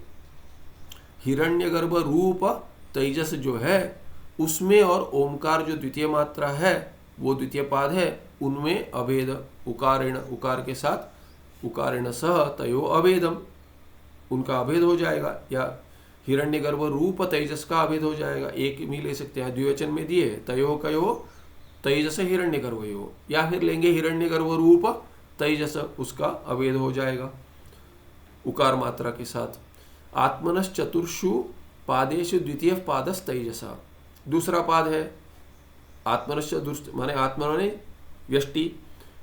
हिरण्यगर्भ रूप तेजस जो है उसमें और ओमकार जो द्वितीय मात्रा है, वो द्वितीय पाद है, उनमें अभेद, उकारेण, उकार के साथ उकारेण सह तयो अभेदम, उनका अभेद हो जाएगा, या हिरण्यगर्भ रूप तेजस का अभेद हो जाएगा। एक भी ले सकते हैं, द्विवचन में दिए तयो कयो तेजस हिरण्यगर्भयो, या फिर लेंगे हिरण्यगर्भ रूप तेजस, उसका अभेद हो जाएगा उकार मात्रा के साथ। आत्मनश् चतुर्षु पादेषु द्वितीय पादस तेजस, दूसरा पाद है आत्मनश्च, माने आत्मा माने व्यष्टि,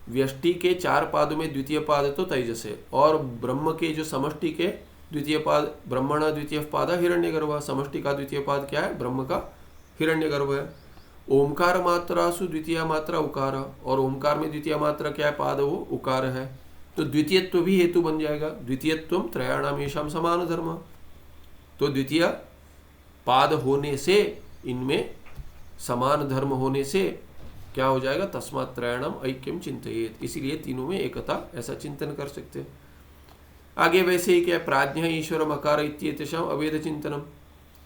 व्यष्टि के 4 पादों में द्वितीय पाद तो तेजस है, और ब्रह्म के जो समष्टि के द्वितीय पाद, ब्रह्मण द्वितीय पाद हिरण्यगर्भ, समष्टि का द्वितीय पाद क्या है, ब्रह्म का हिरण्यगर्भ है। ओमकार मात्रासु द्वितीय मात्रा उकार, और ओमकार में द्वितीय मात्रा क्या है, पाद, वो उकार है, तो द्वितीयत्व भी हेतु बन जाएगा। द्वितीयत्व त्रयाणामेषां समान धर्म, तो द्वितीय पाद होने से, इनमें समान धर्म होने से क्या हो जाएगा, तस्मात् त्रयाणाम ऐक्यम चिंतयेत, इसीलिए तीनों में एकता, ऐसा चिंतन कर सकते हैं। आगे वैसे ही क्या, प्राज्ञ ईश्वर मकार इत्येतेषाम अभेद चिंतनम।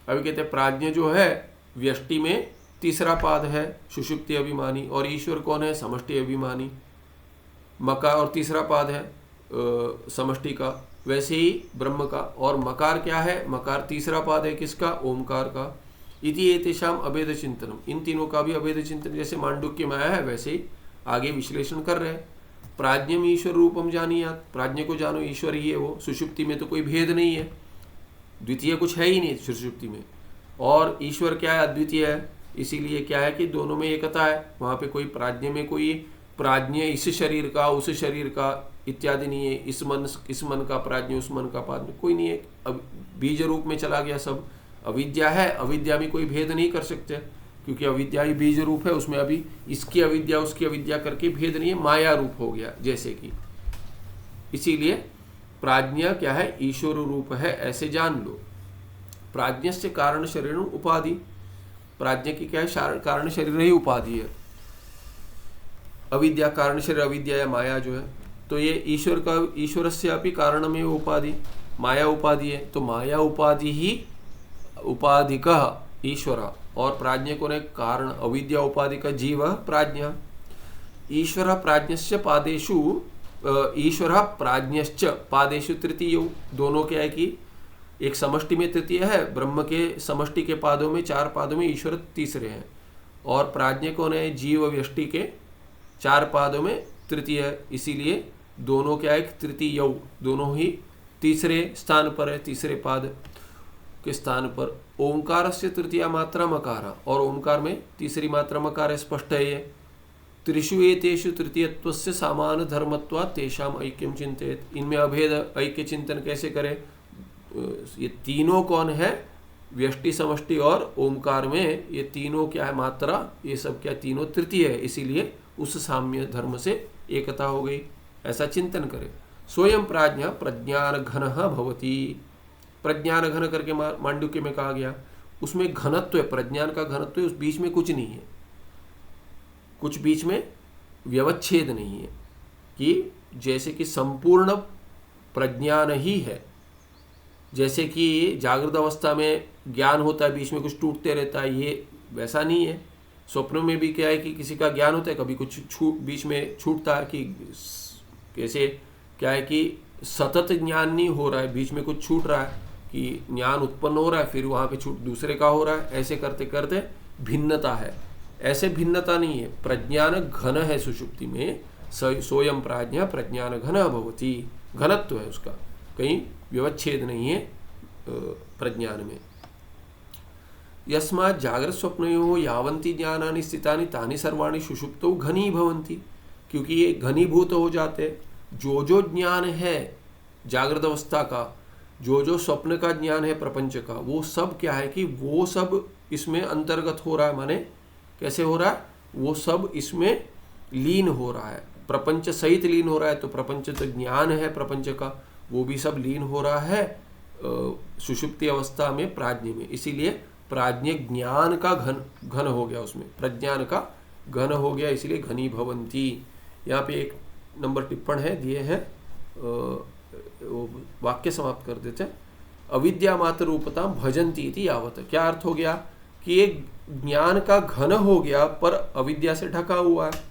अभी कहते हैं प्राज्ञ जो है व्यष्टि में तीसरा पाद है सुषुप्ति अभिमानी, और ईश्वर कौन है, समष्टि अभिमानी, मकार और तीसरा पाद है समष्टि का, वैसे ही ब्रह्म का, और मकार क्या है, मकार तीसरा पाद है किसका, ओमकार का। इति एतेषाम अभेद चिंतनम, इन तीनों का भी अभेद चिंतन, जैसे मांडुक्य में आया है वैसे ही आगे विश्लेषण कर रहे हैं। प्राज्ञम ईश्वर रूपम जानियात, प्राज्ञ को जानो, ईश्वर ही है वो, सुषुप्ति में तो कोई भेद नहीं है, द्वितीय कुछ है ही नहीं सुषुप्ति में, और ईश्वर क्या है, अद्वितीय है, इसीलिए क्या है कि दोनों में एकता है, वहाँ पे कोई प्राज्ञ में कोई प्राज्ञ इस शरीर का उस शरीर का इत्यादि नहीं है, इस मन का प्राज्ञ उस मन का प्राज्ञ कोई नहीं है, अब बीज रूप में चला गया सब। अविद्या है, अविद्या में कोई भेद नहीं कर सकते, क्योंकि अविद्या ही बीज रूप है, उसमें अभी इसकी अविद्या उसकी अविद्या करके भेद नहीं है, माया रूप हो गया जैसे कि, इसीलिए प्राज्ञ क्या है, ईश्वर रूप है, ऐसे जान लो। प्राज्ञस्य कारण शरीर उपाधि, प्राज्ञ की क्या है, कारण शरीर ही उपाधि है, अविद्या कारण शरीर, अविद्या या माया जो है, तो ये ईश्वर का, ईश्वर से अपनी कारण में उपाधि, माया उपाधि है, तो माया उपाधि ही उपाधि का ईश्वर, और प्राज्ञ को ने कारण, अविद्या उपाधि का जीव प्राज्ञ। ईश्वर प्राज्ञस्य पादेषु ईश्वर प्राज्ञश्च पादेषु तृतीय, दोनों क्या है कि एक समष्टि में तृतीय है, ब्रह्म के समष्टि के पादों में, 4 पादों में ईश्वर तीसरे हैं, और प्राज्ञ कौन है, जीव व्यष्टि के 4 पादों में तृतीय है, इसीलिए दोनों क्या है, तृतीय, दोनों ही तीसरे स्थान पर है, तीसरे पाद के स्थान पर। ओंकार से तृतीया मात्रा मकार, और ओंकार में तीसरी मात्रा मकार है, स्पष्ट है ये। त्रिषु एतेषु तृतीयत्वस्य समान धर्मत्वात् तेषाम ऐक्यम चिंतेत, इनमें अभेद ऐक्य चिंतन कैसे करें, ये तीनों कौन है, व्यष्टि समष्टि और ओंकार में ये तीनों क्या है, मात्रा, ये सब क्या तीनों तृतीय है, इसीलिए उस साम्य धर्म से एकता हो गई, ऐसा चिंतन करें। स्वयं प्राज्ञा प्रज्ञान घन भवती, प्रज्ञान घन करके मांडुक्य में कहा गया, उसमें घनत्व है, प्रज्ञान का घनत्व है, उस बीच में कुछ नहीं है, कुछ बीच में व्यवच्छेद नहीं है, कि जैसे कि संपूर्ण प्रज्ञान ही है, जैसे कि जागृत अवस्था में ज्ञान होता है, बीच में कुछ टूटते रहता है, ये वैसा नहीं है। स्वप्न में भी क्या है कि किसी का ज्ञान होता है, कभी कुछ बीच में छूटता है, कि कैसे क्या है कि सतत ज्ञान नहीं हो रहा है, बीच में कुछ छूट रहा है, कि ज्ञान उत्पन्न हो रहा है, फिर वहाँ पे छूट दूसरे का हो रहा है, ऐसे करते करते भिन्नता है, ऐसे भिन्नता नहीं है, प्रज्ञान घन है सुषुप्ति में, सोयम प्राज्ञा प्रज्ञान घन भवती, घनत्व है उसका, कहीं व्यवच्छेद नहीं है प्रज्ञान में। यस्मात् जागृत स्वप्नयोः यावन्ति ज्ञानानि स्थितानि तानि सर्वाणि सुषुप्तौ घनी भवन्ति, क्योंकि ये घनीभूत हो जाते, जो ज्ञान है जागृत अवस्था का, जो स्वप्न का ज्ञान है प्रपंच का, वो सब क्या है कि वो सब इसमें अंतर्गत हो रहा है, माने कैसे हो रहा है, वो सब इसमें लीन हो रहा है, प्रपंच सहित लीन हो रहा है। तो प्रपंच तो ज्ञान है प्रपंच का, वो भी सब लीन हो रहा है सुषुप्ति अवस्था में प्राज्ञ में, इसीलिए प्राज्ञ ज्ञान का घन हो गया, उसमें प्रज्ञान का घन हो गया, इसीलिए घनी भवंती। यहाँ पे एक नंबर टिप्पण है दिए हैं, वाक्य समाप्त कर देते हैं। अविद्या मात्र रूपता भजंती इति यावत, क्या अर्थ हो गया कि एक ज्ञान का घन हो गया पर अविद्या से ढका हुआ है,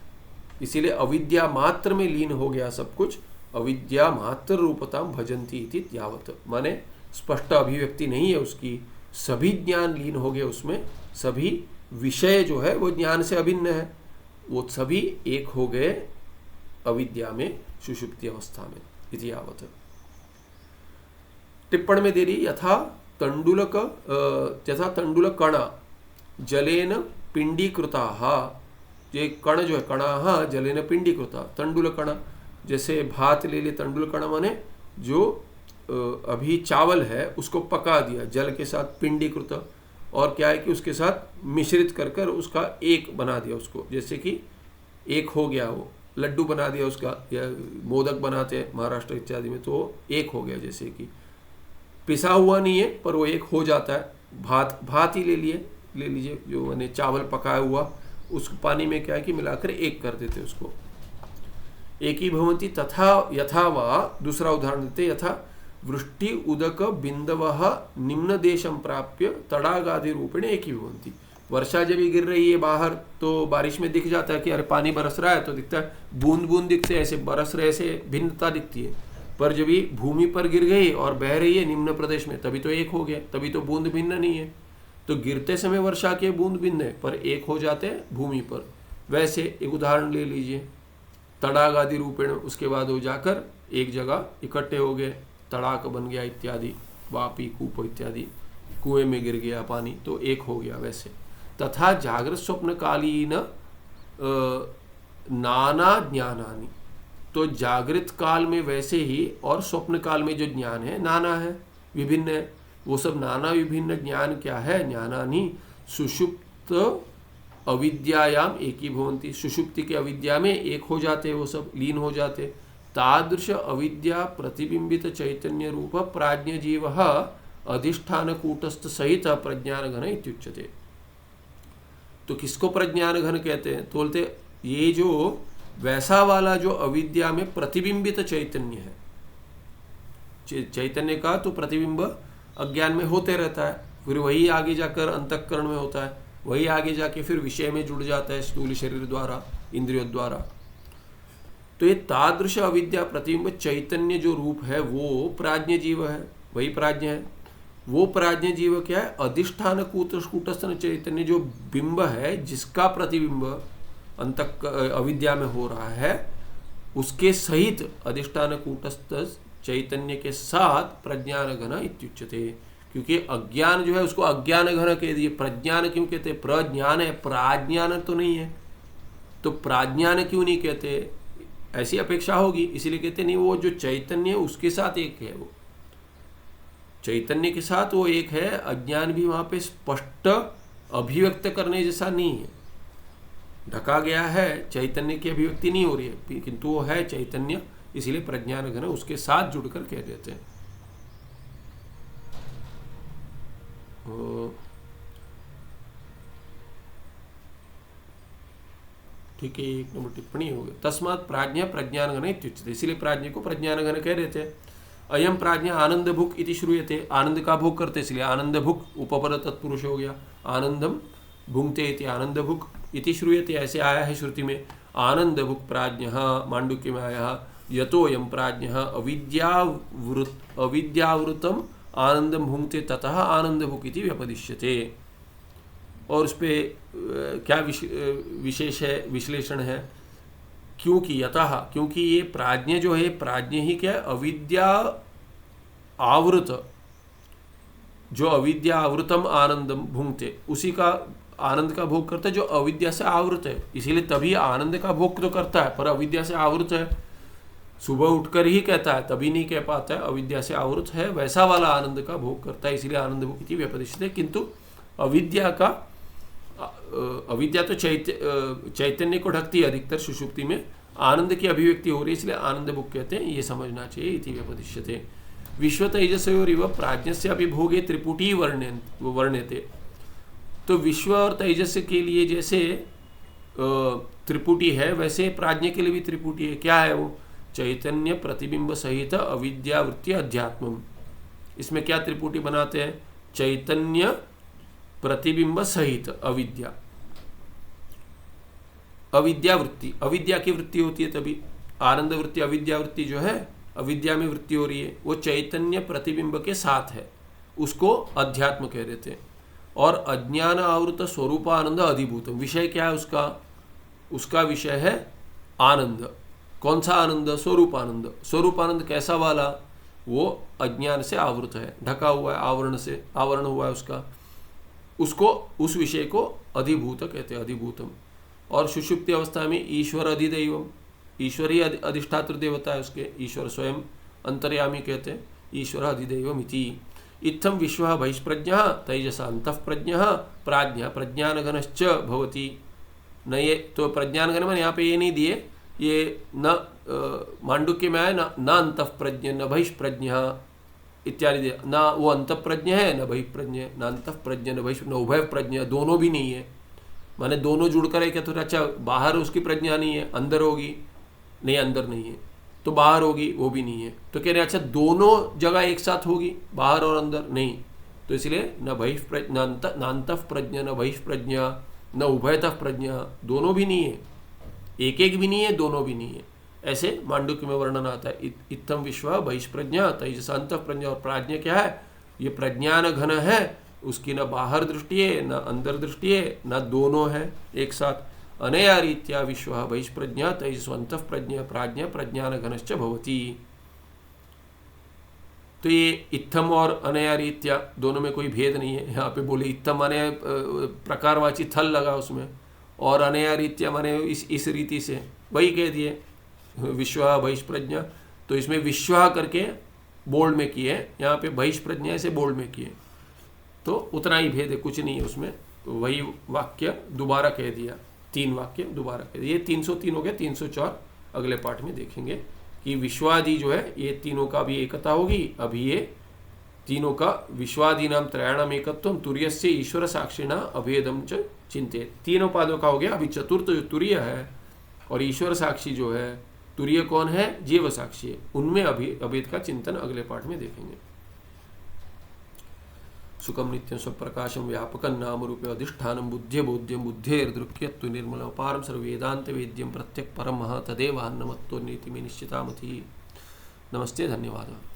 इसीलिए अविद्या मात्र में लीन हो गया सब कुछ, अविद्या मात्र रूपता भजंती इति यावत, माने स्पष्ट अभिव्यक्ति नहीं है उसकी, सभी ज्ञान लीन हो गए उसमें, सभी विषय जो है वो ज्ञान से अभिन्न है, वो सभी एक हो गए अविद्या में सुषुप्ति अवस्था में, इति यावत। टिप्पण में दे रही यथा तंडुल कणा जलेन पिंडीकृता, ये कण जो है कणा जलेन पिंडीकृता, तंडुल कण, जैसे भात ले ले, तंडुल कण माने जो अभी चावल है उसको पका दिया जल के साथ, पिंडीकृत, और क्या है कि उसके साथ मिश्रित कर कर उसका एक बना दिया उसको, जैसे कि एक हो गया, वो लड्डू बना दिया उसका, या मोदक बनाते हैं महाराष्ट्र इत्यादि में, तो एक हो गया, जैसे कि पिसा हुआ नहीं है पर वो एक हो जाता है। भात ही ले लीजिए जो मैंने चावल पकाया हुआ, उस पानी में क्या है कि मिलाकर एक कर देते उसको, एक ही भवंती। तथा यथा वा, दूसरा उदाहरण देते, यथा वृष्टि उदक बिंदवः निम्न देशम प्राप्य तड़ागादि रूपेण एक ही भवंती। वर्षा जब गिर रही है बाहर तो बारिश में दिख जाता है कि अरे पानी बरस रहा है, तो दिखता है बूंद बूंद दिखते हैं, ऐसे बरस रहे, ऐसे भिन्नता दिखती है। पर जब ये भूमि पर गिर गई और बह रही है निम्न प्रदेश में, तभी तो एक हो गया, तभी तो बूंद भिन्न नहीं है। तो गिरते समय वर्षा के बूंद भिन्न है पर एक हो जाते हैं भूमि पर। वैसे एक उदाहरण ले लीजिए, तड़ाग आदि रूपेण, उसके बाद वो जाकर एक जगह इकट्ठे हो गए, तड़ाक बन गया इत्यादि, वापी कूप इत्यादि, कुएं में गिर गया पानी तो एक हो गया। वैसे तथा जागृत स्वप्न कालीन नाना ज्ञानानि, तो जागृत काल में वैसे ही और स्वप्न काल में जो ज्ञान है नाना है, विभिन्न है। वो सब नाना विभिन्न ज्ञान क्या है, ज्ञानानि सुषुप्त अविद्यायाम एकी भवन्ति, सुषुप्ति के अविद्या में एक हो जाते, वो सब लीन हो जाते। तादृश अविद्या प्रतिबिंबित चैतन्य रूप प्राज्ञ जीव अधिष्ठान कूटस्थ सहित प्रज्ञान घन इत्युच्यते। तो किसको प्रज्ञान घन कहते हैं, तो बोलते ये जो वैसा वाला जो अविद्या में प्रतिबिंबित चैतन्य है, चैतन्य का तो प्रतिबिंब अज्ञान में होते रहता है, फिर वही आगे जाकर अंतःकरण में होता है, वही आगे जाके फिर विषय में जुड़ जाता है स्थूल शरीर द्वारा, इंद्रियों द्वारा। तो ये तादृश अविद्या प्रतिबिंब चैतन्य जो रूप है वो प्राज्ञ जीव है, वही प्राज्ञ है। वो प्राज्ञ जीव क्या है? अधिष्ठान कूटस्थ चैतन्य जो बिंब है, जिसका प्रतिबिंब अंत अविद्या में हो रहा है, उसके सहित अधिष्ठान कूटस्थ चैतन्य के साथ प्रज्ञान घन इत्युच्यते। क्योंकि अज्ञान जो है उसको अज्ञान घन कह दिए। प्रज्ञान क्यों कहते? प्रज्ञान है, प्राज्ञान तो नहीं है। तो प्राज्ञान क्यों नहीं कहते? ऐसी अपेक्षा होगी, इसीलिए कहते नहीं। वो जो चैतन्य है उसके साथ एक है, वो चैतन्य के साथ वो एक है। अज्ञान भी वहां पे स्पष्ट अभिव्यक्त करने जैसा नहीं है, ढका गया है, चैतन्य की अभिव्यक्ति नहीं हो रही है, किंतु वो है चैतन्य, इसीलिए प्रज्ञान घन उसके साथ जुड़कर कह देते हैं। ठीक है, 1 नंबर टिप्पणी हो गई। तस्मात् प्राज्ञा प्रज्ञान घन इत्युच्यते, इसीलिए प्राज्ञ को प्रज्ञान घन कह देते हैं। अयम प्राज्ञा आनंद भुक इति श्रूयते, आनंद का भोग करते इसलिए आनंद भुक उपपद तत्पुरुष हो गया। आनंदम भुंक्ते इति आनंद भुक इति श्रूयते, ऐसे आया है श्रुति में। आनंद भुक प्राज्ञः, मांडुक्य में आया यतोयम प्राज्ञः अविद्यावृतम आनंदम भुंक्ते ततः आनंद भुक इति व्यपदिश्यते। और उस पर क्या विशेष है, विश्लेषण है? क्योंकि यतः, क्योंकि ये प्राज्ञ जो है, प्राज्ञ ही क्या है? अविद्या आवृत, जो अविद्या आवृतम आनंदम भुंक्ते, उसी का आनंद का भोग करता है जो अविद्या से आवृत है। इसीलिए तभी आनंद का भोग तो करता है, पर अविद्या से आवृत है। सुबह उठकर ही कहता है, तभी नहीं कह पाता है, अविद्या से आवृत है, वैसा वाला आनंद का भोग करता है, इसलिए आनंद भोग इति व्यपदिश्यते। किंतु अविद्या तो चैतन्य को ढकती है अधिकतर सुषुप्ति में, आनंद की अभिव्यक्ति हो रही है, इसलिए आनंद भोग कहते हैं, ये समझना चाहिए। इति व्यपदिश्यते। विश्व तेजसयोरिव प्राज्ञस्य अपि भोगे त्रिपुटी वर्ण्यते। तो विश्व और तेजस के लिए जैसे त्रिपुटी है, वैसे प्राज्ञ के लिए भी त्रिपुटी है। क्या है वो? चैतन्य प्रतिबिंब सहित अविद्यावृत्ति अध्यात्मम। इसमें क्या त्रिपुटी बनाते हैं? चैतन्य प्रतिबिंब सहित अविद्या, अविद्या वृत्ति, अविद्या की वृत्ति होती है तभी। आनंद वृत्ति, अविद्या वृत्ति जो है, अविद्या में वृत्ति हो रही है, वो चैतन्य प्रतिबिंब के साथ है, उसको अध्यात्म कह देते हैं। और अज्ञान आवृत स्वरूपानंद अधिभूतम, विषय क्या है उसका? उसका विषय है आनंद। कौन सा आनंद? स्वरूपानंद। स्वरूपानंद कैसा वाला? वो अज्ञान से आवृत है, ढका हुआ है, आवरण से आवरण हुआ है उसका, उसको, उस विषय को अधिभूत कहते हैं, अधिभूतम। और सुषुप्ति अवस्था में ईश्वर अधिदैवम, ईश्वर ही अधिष्ठात्र देवता है उसके, ईश्वर स्वयं अंतर्यामी कहते हैं, ईश्वर अधिदैवम इति। इत्थम विश्व बहिष्प्रज्ञः तैजसा अंतःप्रज्ञः प्राज्ञः प्रज्ञानघनश्च भवति। न ये तो प्रज्ञानघन में यहाँ पे ये नहीं दिए, ये न मांडुक्य में आए, न अंतःप्रज्ञ न बहिष्प्रज्ञ इत्यादि, न वो अंतःप्रज्ञ है न बहिःप्रज्ञ, न अंतःप्रज्ञ न बहिष्, न उभय प्रज्ञ, दोनों भी नहीं है। माने दोनों जुड़कर है क्या? तो अच्छा बाहर उसकी प्रज्ञा नहीं है, अंदर होगी? नहीं, अंदर नहीं है, तो बाहर होगी? वो भी नहीं है। तो कह रहे अच्छा दोनों जगह एक साथ होगी, बाहर और अंदर? नहीं। तो इसलिए न बहिष्प्रज्ञ, न अंतःप्रज्ञ न बहिष्प्रज्ञ न उभयतः प्रज्ञा, दोनों भी नहीं है, एक एक भी नहीं है, दोनों भी नहीं है। ऐसे मांडुक्य में वर्णन आता है। इत्थम विश्व बहिष्प्रज्ञा तैजसा अंतःप्रज्ञा। और प्राज्ञ क्या है? ये प्रज्ञान घन है, उसकी न बाहर दृष्टि है न अंदर दृष्टि है, न दोनों है एक साथ। अनया रीत्या विश्व बहिष्प्रज्ञा तैजसो अंतःप्रज्ञा प्राज्ञा प्रज्ञान घनश्च भवति। तो ये इत्थम और अनया रीत्या दोनों में कोई भेद नहीं है। यहाँ पे बोले इत्थम माने प्रकारवाची थल लगा उसमें, और अनया रीत्या माने इस रीति से, वही कह दिए विश्व बहिष्प्रज्ञा। तो इसमें विश्व करके बोल्ड में किए, यहाँ पे बहिष्प्रज्ञा से बोल्ड में किए, तो उतना ही भेद है, कुछ नहीं है उसमें। वही वाक्य दोबारा कह दिया, 3 वाक्य दोबारा कह दिया। ये 303 हो गया, 304 अगले पाठ में देखेंगे कि विश्वादि जो है ये तीनों का भी एकता होगी। अभी ये तीनों का विश्वादि नाम त्रयाणाम एकत्वम तुर्यस्य ईश्वर साक्षिणा अभेदम च चिंतित, तीनों पादों का हो गया। अभी चतुर्थ जो तुर्य है और ईश्वर साक्षी जो है, तुर्य कौन है? जीव साक्षी है, उनमें अभी अभेद का चिंतन अगले पाठ में देखेंगे। सुखम नित्यं स्वप्रकाशं व्यापकं नाम रूपे अधिष्ठानं बुद्धे बोध्यं बुद्धेर्दृक्यत्व निर्मलमपारं सर्ववेदांत वेद्यं प्रत्यक् परम तदेव अन्नमत्तो नीति में निश्चितामति। नमस्ते, धन्यवाद।